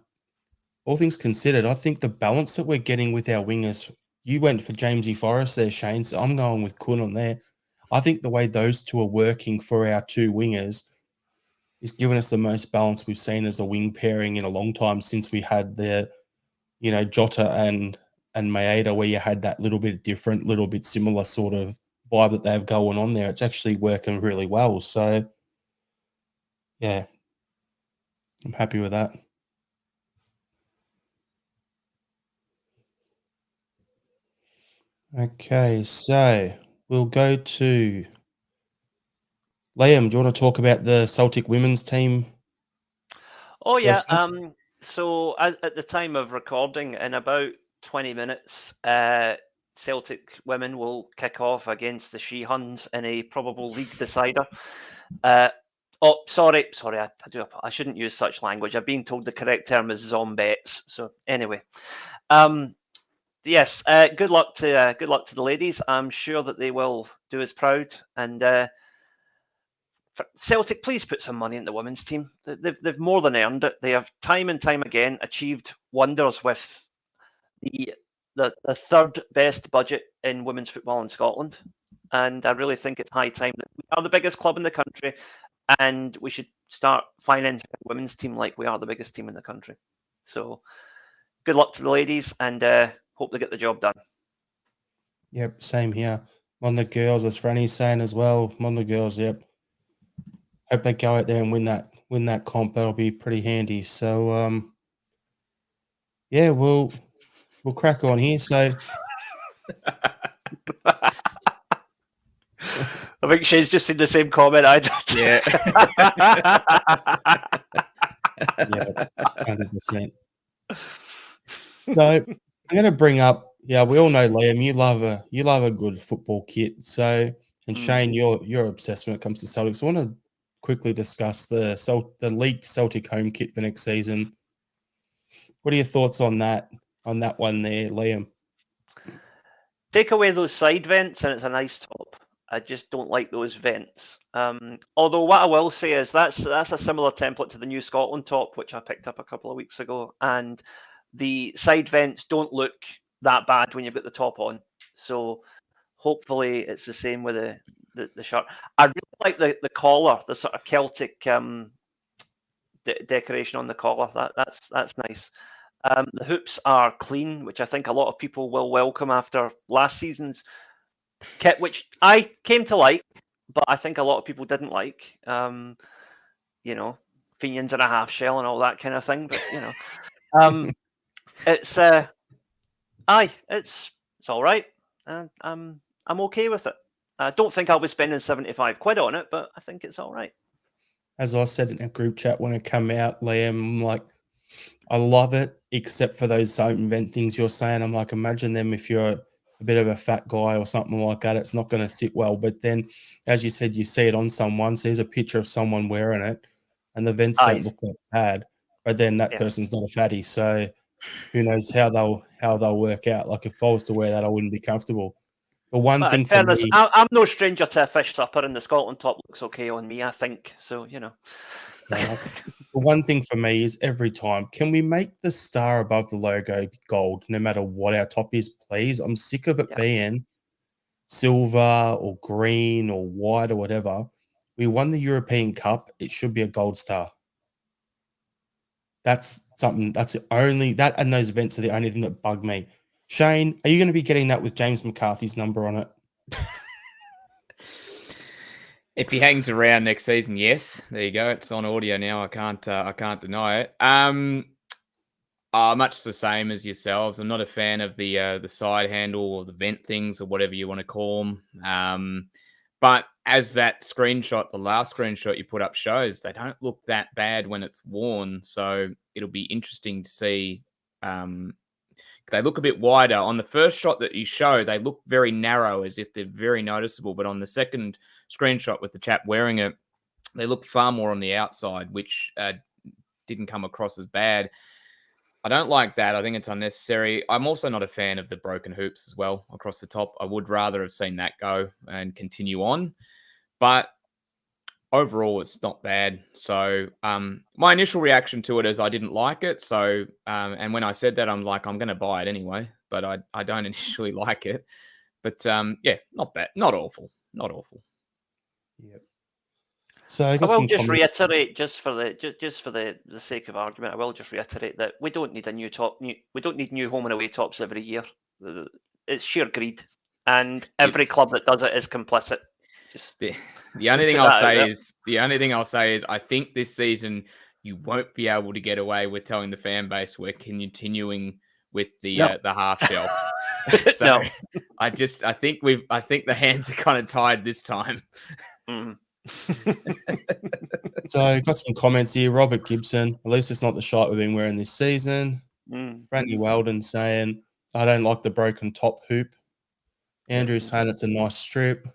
all things considered, I think the balance that we're getting with our wingers, you went for Jamesy Forrest there, Shane, so I'm going with Kun on there. I think the way those two are working for our two wingers, He's given us the most balance we've seen as a wing pairing in a long time since we had the, Jota and Maeda, where you had that little bit different, little bit similar sort of vibe that they have going on there. It's actually working really well. So, yeah, I'm happy with that. Okay, so we'll go to Liam. Do you want to talk about the Celtic women's team? Oh yeah. First up? So at the time of recording, in about 20 minutes, Celtic women will kick off against the She-Huns in a probable league decider. Sorry, I shouldn't use such language. I've been told the correct term is zombettes. So anyway, yes. Good luck to the ladies. I'm sure that they will do us proud. And Celtic, please put some money in the women's team. They've more than earned it. They have time and time again achieved wonders with the third best budget in women's football in Scotland. And I really think it's high time that we are the biggest club in the country, and we should start financing the women's team like we are the biggest team in the country. So good luck to the ladies, and hope they get the job done. Yep, same here. On the girls, as Franny's saying as well. On the girls, yep. Hope they go out there and win that comp. That'll be pretty handy. So, yeah, we'll crack on here. So, I think Shane's just seen the same comment I did. Yeah. yeah, 100%. So I'm going to bring up. Yeah, we all know, Liam, you love a good football kit. So, and Shane, you're obsessed when it comes to Celtics. So I want to quickly discuss the leaked Celtic home kit for next season. What are your thoughts on that one there, Liam? Take away those side vents and it's a nice top. I just don't like those vents. Although what I will say is that's a similar template to the new Scotland top, which I picked up a couple of weeks ago. And the side vents don't look that bad when you've got the top on. So hopefully it's the same with the shirt. I really like the collar, the sort of Celtic decoration on the collar. That's nice. The hoops are clean, which I think a lot of people will welcome after last season's kit, which I came to like, but I think a lot of people didn't like. Fenians in a half shell and all that kind of thing. But it's it's all right, and I'm okay with it. I don't think I'll be spending 75 quid on it, but I think it's all right. As I said in a group chat when it came out, Liam, I'm like, I love it, except for those side vent things you're saying. I'm like, imagine them if you're a bit of a fat guy or something like that. It's not going to sit well. But then, as you said, you see it on someone. So there's a picture of someone wearing it, and the vents don't look that bad. But then that person's not a fatty, so who knows how they'll work out. Like if I was to wear that, I wouldn't be comfortable. The one thing for me, I'm no stranger to a fish supper, and the Scotland top looks okay on me, I think. So the one thing for me is every time, can we make the star above the logo gold no matter what our top is, please? I'm sick of it being silver or green or white or whatever. We won the European Cup. It should be a gold star. That's something. That's the only that and those events are the only thing that bug me. Shane, are you going to be getting that with James McCarthy's number on it? If he hangs around next season, yes. There you go. It's on audio now. I can't deny it. Much the same as yourselves. I'm not a fan of the side handle or the vent things or whatever you want to call them. But as that screenshot, the last screenshot you put up shows, they don't look that bad when it's worn. So it'll be interesting to see. They look a bit wider. On the first shot that you show, they look very narrow, as if they're very noticeable. But on the second screenshot with the chap wearing it, they look far more on the outside, which didn't come across as bad. I don't like that. I think it's unnecessary. I'm also not a fan of the broken hoops as well across the top. I would rather have seen that go and continue on. But overall, it's not bad. So my initial reaction to it is I didn't like it. So and when I said that, I'm like, I'm going to buy it anyway. But I don't initially like it. But yeah, not bad. Not awful. Not awful. Yep. So I I got will some just comments. reiterate, just for the sake of argument, I will just reiterate that we don't need we don't need new home and away tops every year. It's sheer greed, and every club that does it is complicit. Just The only put thing that I'll out say there. is I think this season you won't be able to get away with telling the fan base we're continuing with the No. half shell. So No. I think the hands are kind of tied this time. Mm. So I got some comments here. Robert Gibson, at least it's not the shirt we've been wearing this season. Mm. Frankie Weldon saying, I don't like the broken top hoop. Andrew saying it's a nice strip.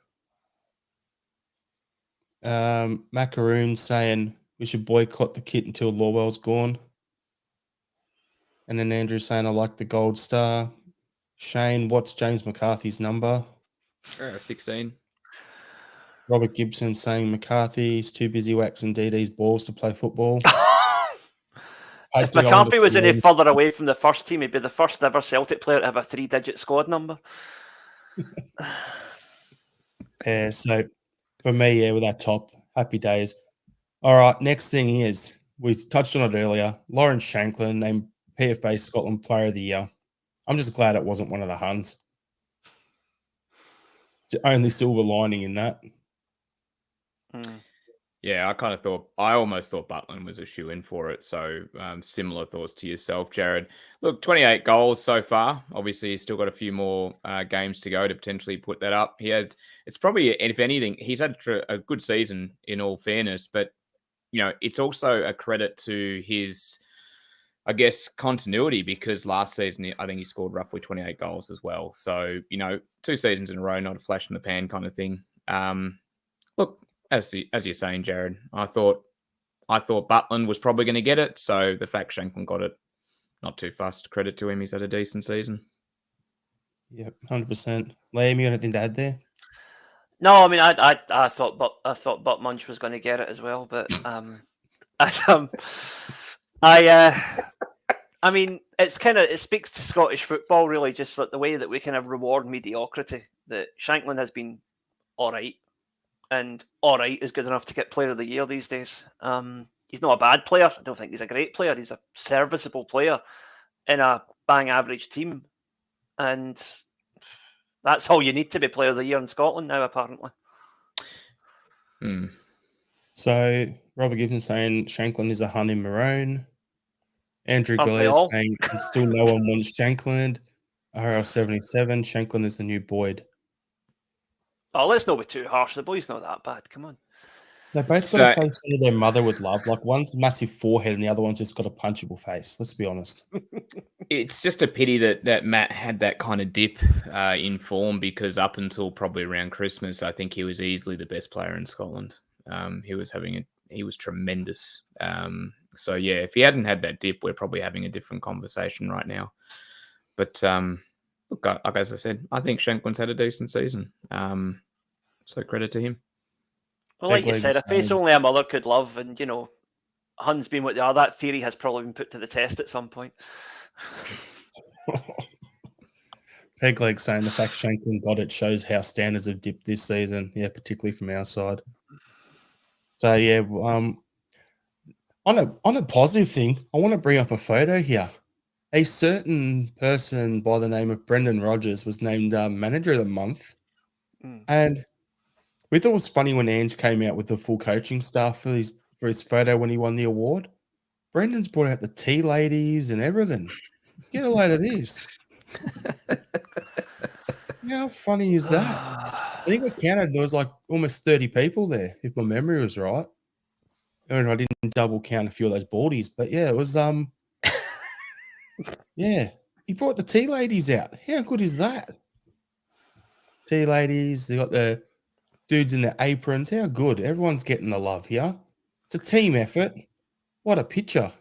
Macaroon saying we should boycott the kit until Lawwell's gone. And then Andrew saying I like the gold star. Shane, what's James McCarthy's number? 16. Robert Gibson saying McCarthy's too busy waxing DD's balls to play football. If McCarthy was any further away from the first team, he'd be the first ever Celtic player to have a 3-digit squad number. Yeah, so for me, yeah, with that top, happy days. All right, next thing is, we touched on it earlier, Lawrence Shanklin named PFA Scotland Player of the Year. I'm just glad it wasn't one of the Huns. It's the only silver lining in that. Mm. Yeah, I almost thought Butland was a shoe-in for it. So similar thoughts to yourself, Jared. Look, 28 goals so far. Obviously, he's still got a few more games to go to potentially put that up. It's probably, if anything, he's had a good season in all fairness, but it's also a credit to his, I guess, continuity, because last season, I think he scored roughly 28 goals as well. So, 2 seasons in a row, not a flash in the pan kind of thing. Look, as you're saying, Jared, I thought Butland was probably going to get it. So the fact Shanklin got it, not too fussed. Credit to him. He's had a decent season. Yep, 100%. Liam, you got anything to add there? No, I mean, I thought Butt Munch was going to get it as well, but I mean, it speaks to Scottish football, really, just like the way that we kind of reward mediocrity. That Shanklin has been all right, and all right is good enough to get Player of the Year these days. He's not a bad player. I don't think he's a great player. He's a serviceable player in a bang average team, and that's all you need to be Player of the Year in Scotland now, apparently. So Robert Gibson saying Shanklin is a Hun in maroon. Andrew Aren't they Gillespie all? saying still no one wants Shanklin. RL77, Shanklin is the new Boyd. Oh, let's not be too harsh. The boy's not that bad. Come on. They both got a face into their mother with love. Like, one's a massive forehead and the other one's just got a punchable face. Let's be honest. It's just a pity that Matt had that kind of dip in form, because up until probably around Christmas, I think he was easily the best player in Scotland. He was tremendous. So yeah, if he hadn't had that dip, we're probably having a different conversation right now. But look, like as I said, I think Shanklin's had a decent season. So credit to him. Well, like you said, a face only a mother could love, and Hun's been what they are. That theory has probably been put to the test at some point. Pegleg saying the fact Shanklin got it shows how standards have dipped this season. Yeah, particularly from our side. So yeah, on a positive thing, I want to bring up a photo here. A certain person by the name of Brendan Rodgers was named Manager of the Month, and we thought it was funny when Ange came out with the full coaching staff for his photo when he won the award. Brendan's brought out the tea ladies and everything. Get a load of this. How funny is that? I think I counted, there was like almost 30 people there, if my memory was right. And I didn't double count a few of those baldies, but yeah, it was yeah. He brought the tea ladies out. How good is that? Tea ladies, they got the dudes in their aprons. How good. Everyone's getting the love here. It's a team effort. What a picture.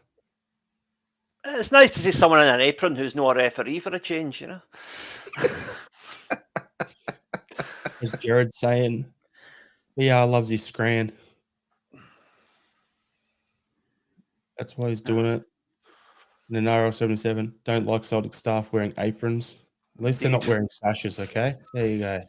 It's nice to see someone in an apron who's not a referee for a change, As Jared saying, loves his scran. That's why he's doing it. And then RL77, don't like Celtic staff wearing aprons. At least they're not wearing sashes, okay? There you go.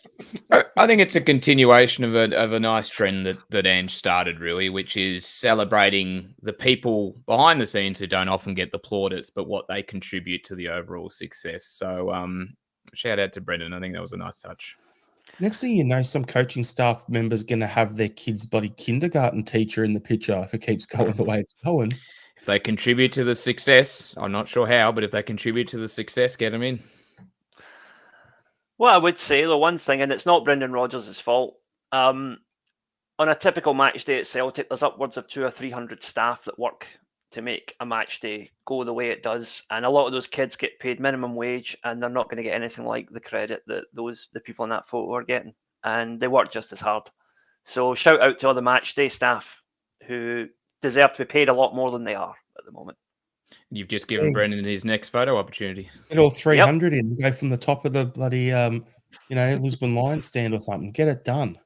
I think it's a continuation of a nice trend that Ange started, really, which is celebrating the people behind the scenes who don't often get the plaudits, but what they contribute to the overall success. So, shout out to Brendan. I think that was a nice touch. Next thing you know, some coaching staff member's going to have their kid's bloody kindergarten teacher in the picture if it keeps going the way it's going. If they contribute to the success, I'm not sure how, but if they contribute to the success, get them in. Well, I would say the one thing, and it's not Brendan Rodgers' fault. On a typical match day at Celtic, there's upwards of 200 or 300 staff that work to make a match day go the way it does, and a lot of those kids get paid minimum wage, and they're not going to get anything like the credit that the people in that photo are getting, and they work just as hard. So shout out to all the match day staff who deserve to be paid a lot more than they are at the moment. You've just given Brendan his next photo opportunity. Get all 300 in, go from the top of the bloody, Lisbon Lions stand or something. Get it done.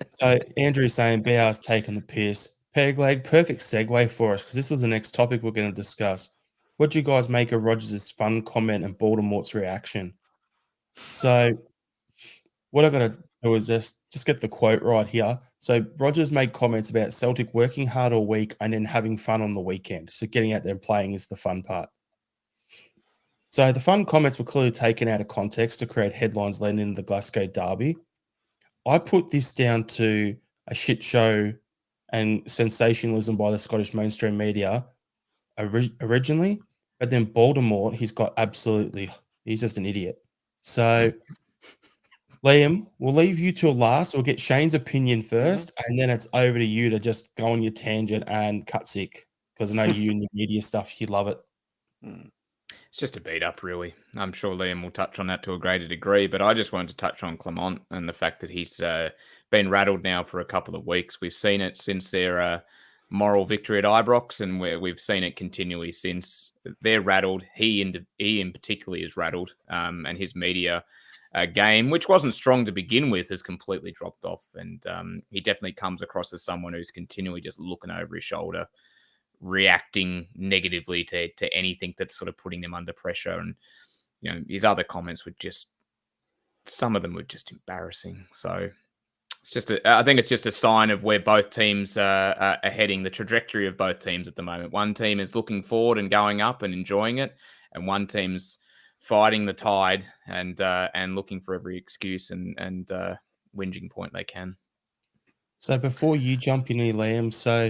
So Andrew's saying BR's taking the piss. Pegleg, perfect segue for us because this was the next topic we're going to discuss. What do you guys make of Rodgers' fun comment and Baltimore's reaction? So what I've got to do is just get the quote right here. So Rodgers made comments about Celtic working hard all week and then having fun on the weekend. So getting out there and playing is the fun part. So the fun comments were clearly taken out of context to create headlines leading into the Glasgow derby. I put this down to a shit show and sensationalism by the Scottish mainstream media originally, but then Baltimore, he's just an idiot. So, Liam, we'll leave you till last. We'll get Shane's opinion first, and then it's over to you to just go on your tangent and cut sick because I know you and your media stuff, you love it. It's just a beat up, really. I'm sure Liam will touch on that to a greater degree, but I just wanted to touch on Clement and the fact that he's been rattled now for a couple of weeks. We've seen it since their moral victory at Ibrox, and we've seen it continually since. They're rattled. He in particular is rattled, and his media game, which wasn't strong to begin with, has completely dropped off. And he definitely comes across as someone who's continually just looking over his shoulder, reacting negatively to anything that's sort of putting them under pressure. And his other comments were just, some of them were just embarrassing. So it's just I think it's just a sign of where both teams are heading, the trajectory of both teams at the moment. One team is looking forward and going up and enjoying it, and one team's fighting the tide and looking for every excuse and whinging point they can. So before you jump in here, Liam, so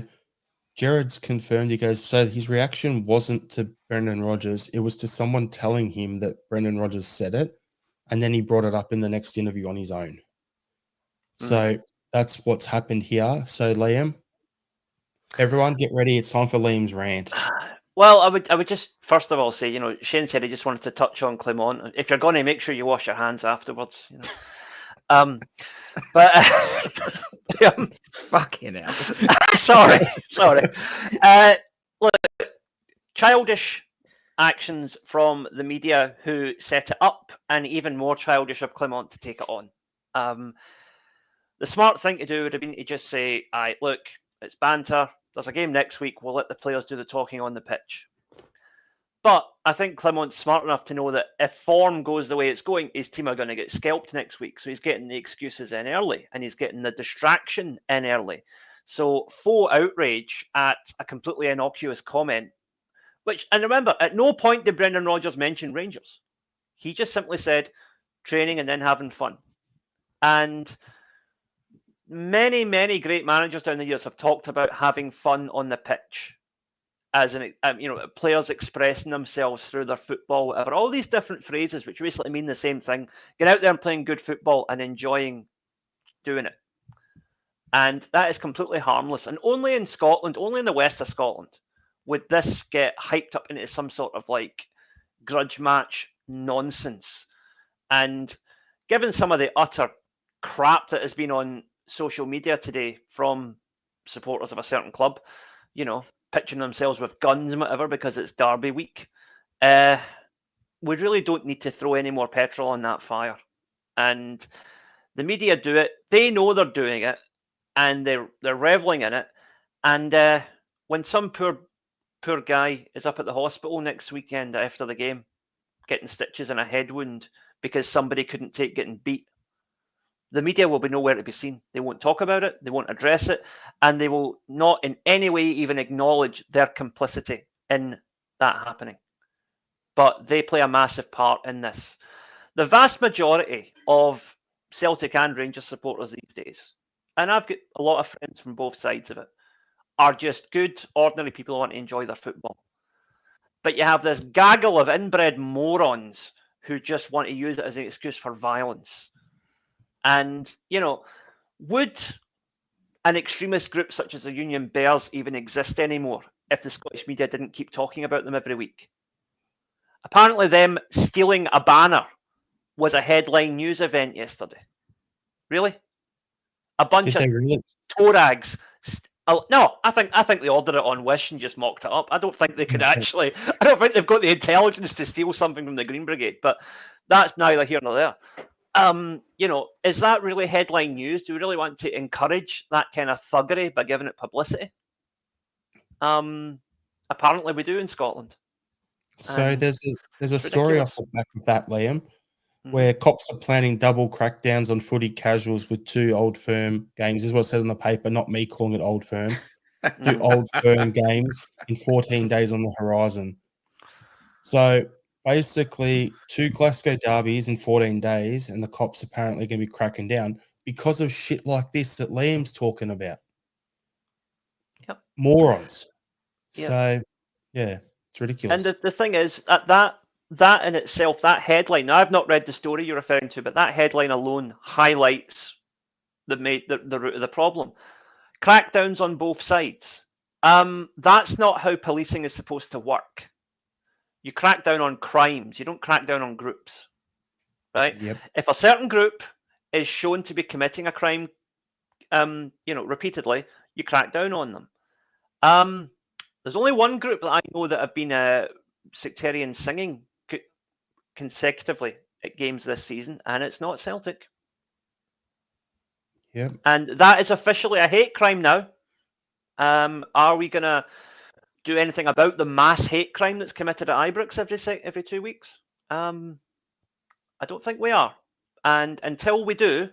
Jared's confirmed, he goes, so his reaction wasn't to Brendan Rodgers, it was to someone telling him that Brendan Rodgers said it, and then he brought it up in the next interview on his own. So that's what's happened here. So Liam, everyone get ready, it's time for Liam's rant. Well, I would just first of all say, Shane said he just wanted to touch on Clement. If you're going to, make sure you wash your hands afterwards. But fucking hell. sorry. Look, childish actions from the media who set it up, and even more childish of Clement to take it on. The smart thing to do would have been to just say, look, it's banter. There's a game next week. We'll let the players do the talking on the pitch. But I think Clement's smart enough to know that if form goes the way it's going, his team are going to get scalped next week. So he's getting the excuses in early, and he's getting the distraction in early. So faux outrage at a completely innocuous comment, and remember, at no point did Brendan Rodgers mention Rangers. He just simply said training and then having fun. And many, many great managers down the years have talked about having fun on the pitch, as players expressing themselves through their football, whatever. All these different phrases, which basically mean the same thing. Get out there and playing good football and enjoying doing it. And that is completely harmless. And only in Scotland, only in the west of Scotland, would this get hyped up into some sort of grudge match nonsense. And given some of the utter crap that has been on social media today from supporters of a certain club, pitching themselves with guns and whatever because it's derby week, we really don't need to throw any more petrol on that fire. And the media do it. They know they're doing it, and they're reveling in it. And when some poor guy is up at the hospital next weekend after the game, getting stitches and a head wound because somebody couldn't take getting beat. The media will be nowhere to be seen. They won't talk about it, they won't address it, and they will not in any way even acknowledge their complicity in that happening. But they play a massive part in this. The vast majority of Celtic and Rangers supporters these days, and I've got a lot of friends from both sides of it, are just good, ordinary people who want to enjoy their football. But you have this gaggle of inbred morons who just want to use it as an excuse for violence. And, would an extremist group such as the Union Bears even exist anymore if the Scottish media didn't keep talking about them every week? Apparently, them stealing a banner was a headline news event yesterday. Really? A bunch of Torags. No, I think they ordered it on Wish and just mocked it up. I don't think they could actually. I don't think they've got the intelligence to steal something from the Green Brigade. But that's neither here nor there. Is that really headline news? Do we really want to encourage that kind of thuggery by giving it publicity? Apparently, we do in Scotland. So there's a story off the back of that, Liam, where cops are planning double crackdowns on footy casuals with 2 Old Firm games. This is what it says in the paper, not me calling it Old Firm. 2 Old Firm games in 14 days on the horizon. So basically 2 Glasgow derbies in 14 days, and the cops apparently going to be cracking down because of shit like this that Liam's talking about. Yep. Morons. Yep. So, yeah, it's ridiculous. And the thing is, that in itself, that headline, now I've not read the story you're referring to, but that headline alone highlights the root of the problem. Crackdowns on both sides. That's not how policing is supposed to work. You crack down on crimes. You don't crack down on groups, right? Yep. If a certain group is shown to be committing a crime, repeatedly, you crack down on them. There's only one group that I know that have been sectarian singing consecutively at games this season, and it's not Celtic. Yep. And that is officially a hate crime now. Are we going to do anything about the mass hate crime that's committed at Ibrox every 2 weeks? I don't think we are. And until we do,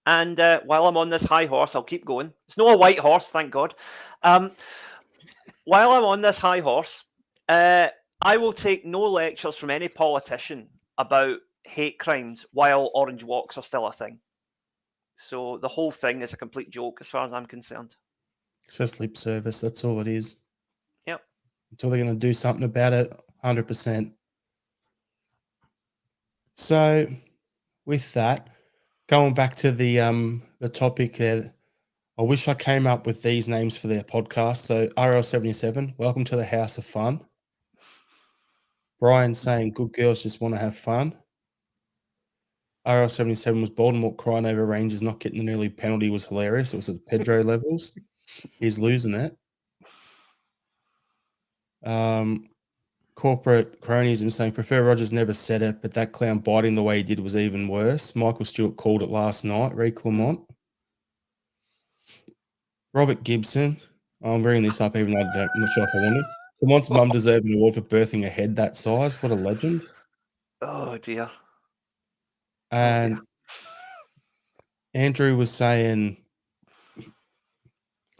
and while I'm on this high horse, I'll keep going. It's not a white horse, thank God. While I'm on this high horse, I will take no lectures from any politician about hate crimes while orange walks are still a thing. So the whole thing is a complete joke as far as I'm concerned. It's just lip service. That's all it is. Yep. Until they're going to do something about it, 100%. So with that, going back to the topic there, I wish I came up with these names for their podcast. So RL77, welcome to the House of Fun. Brian saying good girls just want to have fun. RL77 was Baltimore crying over Rangers not getting an early penalty was hilarious. It was at Pedro levels. He's losing it. Corporate cronyism saying prefer Rodgers never said it, but that clown biting the way he did was even worse. Michael Stewart called it last night. Ray Clement. Robert Gibson. I'm bringing this up even though I'm not sure if I want to. Clement's mum deserved an award for birthing a head that size. What a legend. Oh, dear. And Andrew was saying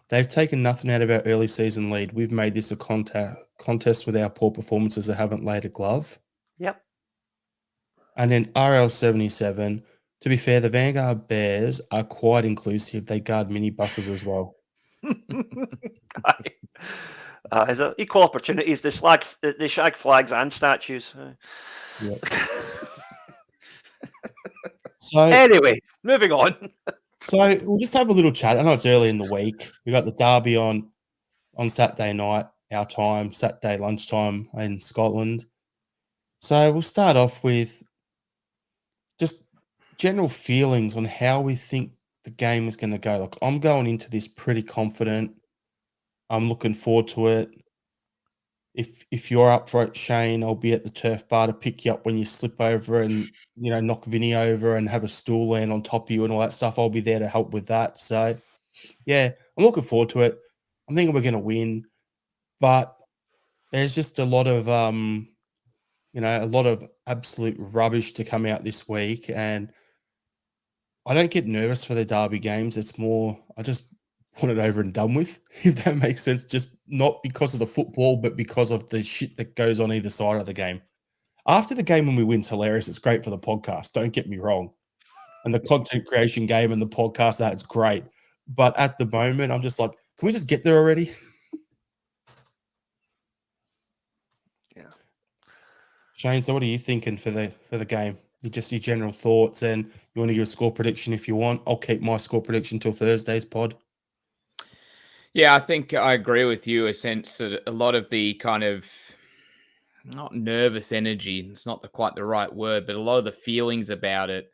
they've taken nothing out of our early season lead. We've made this a contest with our poor performances that haven't laid a glove. Yep. And then RL77, to be fair, the Vanguard Bears are quite inclusive. They guard minibuses as well. Is it equal opportunities? They shag flags and statues. Yep. So anyway, moving on. So we'll just have a little chat. I know it's early in the week. We got the derby on Saturday night, our time, Saturday lunchtime in Scotland. So we'll start off with just general feelings on how we think the game is going to go. Like, I'm going into this pretty confident. I'm looking forward to it. If you're up for it, Shane, I'll be at the turf bar to pick you up when you slip over and, knock Vinny over and have a stool land on top of you and all that stuff. I'll be there to help with that. So, yeah, I'm looking forward to it. I'm thinking we're going to win. But there's just a lot of a lot of absolute rubbish to come out this week, and I don't get nervous for the derby games. It's more I just want it over and done with, if that makes sense. Just not because of the football, but because of the shit that goes on either side of the game. After the game when we win, it's hilarious. It's great for the podcast. Don't get me wrong. And the content creation game and the podcast, that's great. But at the moment, I'm just like, can we just get there already? Yeah. Shane, so what are you thinking for the game? Just your general thoughts, and you want to give a score prediction if you want. I'll keep my score prediction till Thursday's pod. Yeah, I think I agree with you. A sense that a lot of the kind of not nervous energy, it's not quite the right word, but a lot of the feelings about it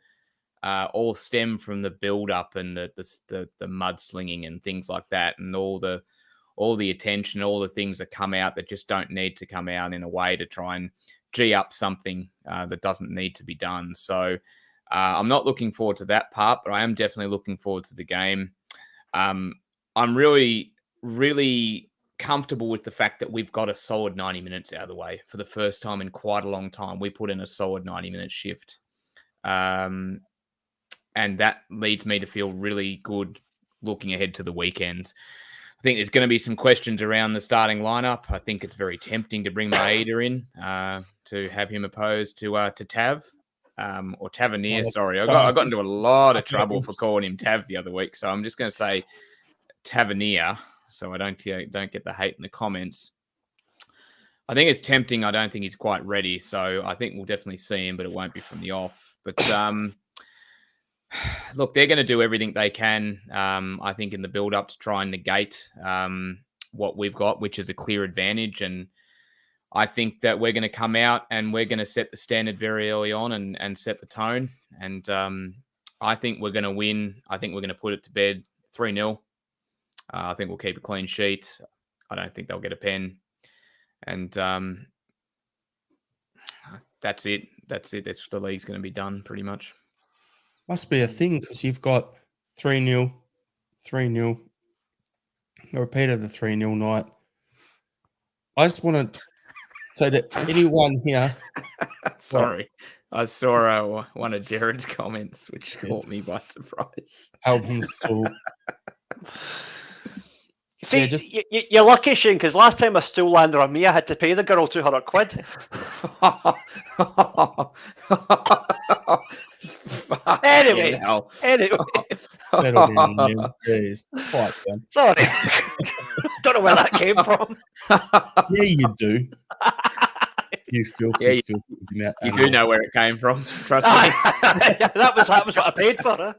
all stem from the build up and the mudslinging and things like that, and all the attention, all the things that come out that just don't need to come out in a way to try and G up something that doesn't need to be done. So I'm not looking forward to that part, but I am definitely looking forward to the game. I'm really, really comfortable with the fact that we've got a solid 90 minutes out of the way. For the first time in quite a long time, we put in a solid 90-minute shift. And that leads me to feel really good looking ahead to the weekend. I think there's going to be some questions around the starting lineup. I think it's very tempting to bring Maeda in to have him opposed to Tav or Tavernier. Sorry, I got into a lot of trouble for calling him Tav the other week, so I'm just going to say Tavernier, so I don't get the hate in the comments. I think it's tempting. I don't think he's quite ready, so I think we'll definitely see him, but it won't be from the off. But look, they're going to do everything they can, I think, in the build-up to try and negate what we've got, which is a clear advantage. And I think that we're going to come out and we're going to set the standard very early on and set the tone. And I think we're going to win. I think we're going to put it to bed 3-0. I think we'll keep a clean sheet. I don't think they'll get a pen. And that's it. That's the league's going to be done pretty much. Must be a thing because you've got 3-0, 3-0. A repeat of the 3-0 night. I just want to say that anyone here. Sorry. I saw one of Jared's comments, which caught me by surprise. Album stool. See, you're lucky, Shane, because last time a stool landed on me, I had to pay the girl £200. Anyway. Sorry. Don't know where that came from. Yeah, you do. You filthy. You do know where it came from. Trust me. that was what I paid for.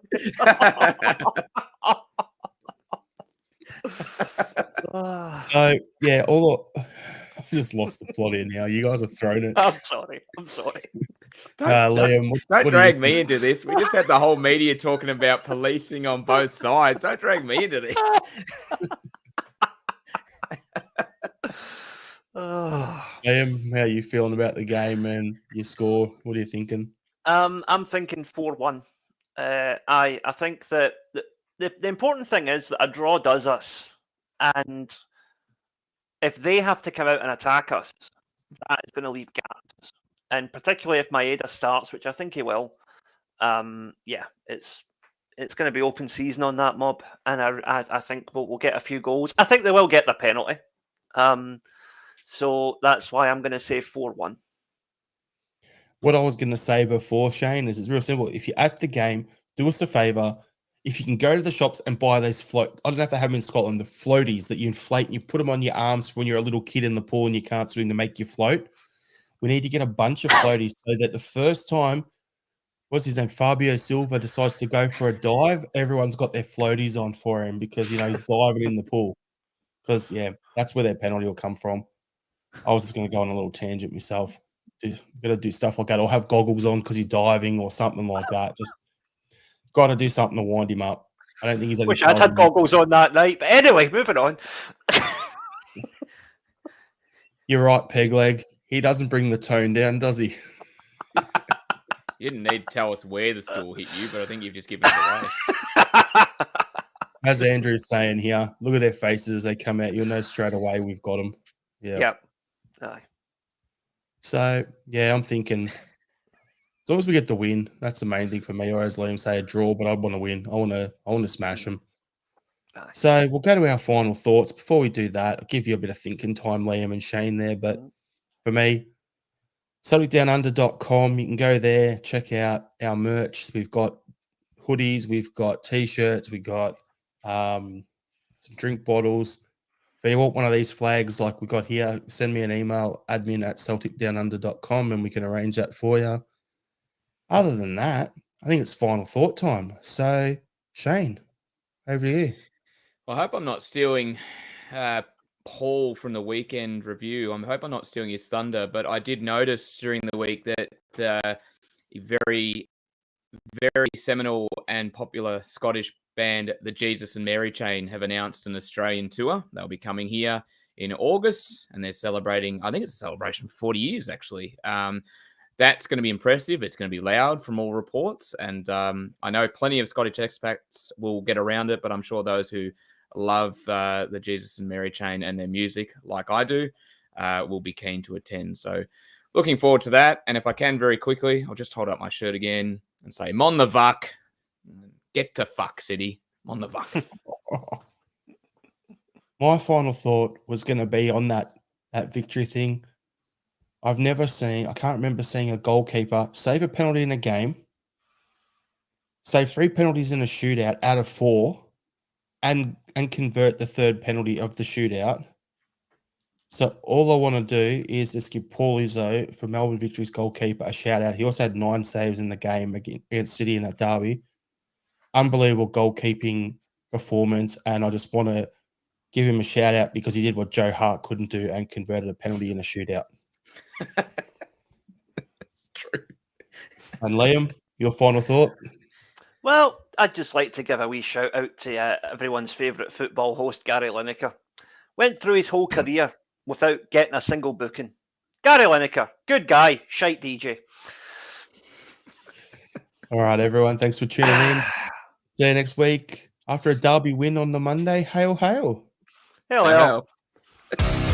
So yeah, I've just lost the plot here now. You guys have thrown it. I'm sorry. Liam, don't drag me into this. We just had the whole media talking about policing on both sides. Don't drag me into this. Liam, how are you feeling about the game and your score? What are you thinking? I'm thinking 4-1. I think that the important thing is that a draw does us, and if they have to come out and attack us, that is going to leave gaps. And particularly if Maeda starts, which I think he will, it's going to be open season on that mob, and I think we'll get a few goals. I think they will get the penalty, so that's why I'm going to say 4-1. What I was going to say before, Shane, is it's real simple. If you're at the game, do us a favour. If you can go to the shops and buy those I don't know if they have them in Scotland, the floaties that you inflate and you put them on your arms when you're a little kid in the pool and you can't swim to make you float. We need to get a bunch of floaties so that the first time, what's his name, Fabio Silva decides to go for a dive, everyone's got their floaties on for him because, he's diving in the pool. Because, that's where their penalty will come from. I was just going to go on a little tangent myself. Got to do stuff like that or have goggles on because you're diving or something like that. Just got to do something to wind him up. I don't think he's. Wish I'd had goggles on that night. But anyway, moving on. You're right, Pegleg. He doesn't bring the tone down, does he? You didn't need to tell us where the stool hit you, but I think you've just given it away. As Andrew's saying here, look at their faces as they come out. You'll know straight away we've got them. Yeah. Yep. Aye. So, yeah, I'm thinking as long as we get the win, that's the main thing for me. Or as Liam say, a draw, but I want to win. I want to smash them. Aye. So we'll go to our final thoughts. Before we do that, I'll give you a bit of thinking time, Liam and Shane there. But for me, CelticDownUnder.com, you can go there, check out our merch. We've got hoodies, we've got t-shirts, we've got some drink bottles. If you want one of these flags like we got here, send me an email, admin@CelticDownUnder.com, and we can arrange that for you. Other than that, I think it's final thought time. So, Shane, over to you. Well, I hope I'm not stealing Paul from the weekend review. I hope I'm not stealing his thunder, but I did notice during the week that a very, very seminal and popular Scottish band, the Jesus and Mary Chain, have announced an Australian tour. They'll be coming here in August, and they're celebrating, I think it's a celebration for 40 years, actually. That's going to be impressive. It's going to be loud from all reports. And I know plenty of Scottish expats will get around it, but I'm sure those who love the Jesus and Mary Chain and their music, like I do, will be keen to attend. So looking forward to that. And if I can very quickly, I'll just hold up my shirt again and say, Mon the Vuck. Get to fuck, City. Mon the Vuck. My final thought was going to be on that victory thing. I can't remember seeing a goalkeeper save a penalty in a game, save 3 penalties in a shootout out of 4, and convert the third penalty of the shootout. So all I want to do is just give Paul Izzo, for Melbourne Victory's goalkeeper, a shout out. He also had 9 saves in the game against City in that derby. Unbelievable goalkeeping performance, and I just want to give him a shout out because he did what Joe Hart couldn't do and converted a penalty in a shootout. That's true. And Liam, your final thought? Well, I'd just like to give a wee shout out to everyone's favourite football host, Gary Lineker. Went through his whole career without getting a single booking. Gary Lineker, good guy, shite DJ. All right, everyone. Thanks for tuning in. See you next week. After a derby win on the Monday, hail, hail. Hell, Hail, hell. hail.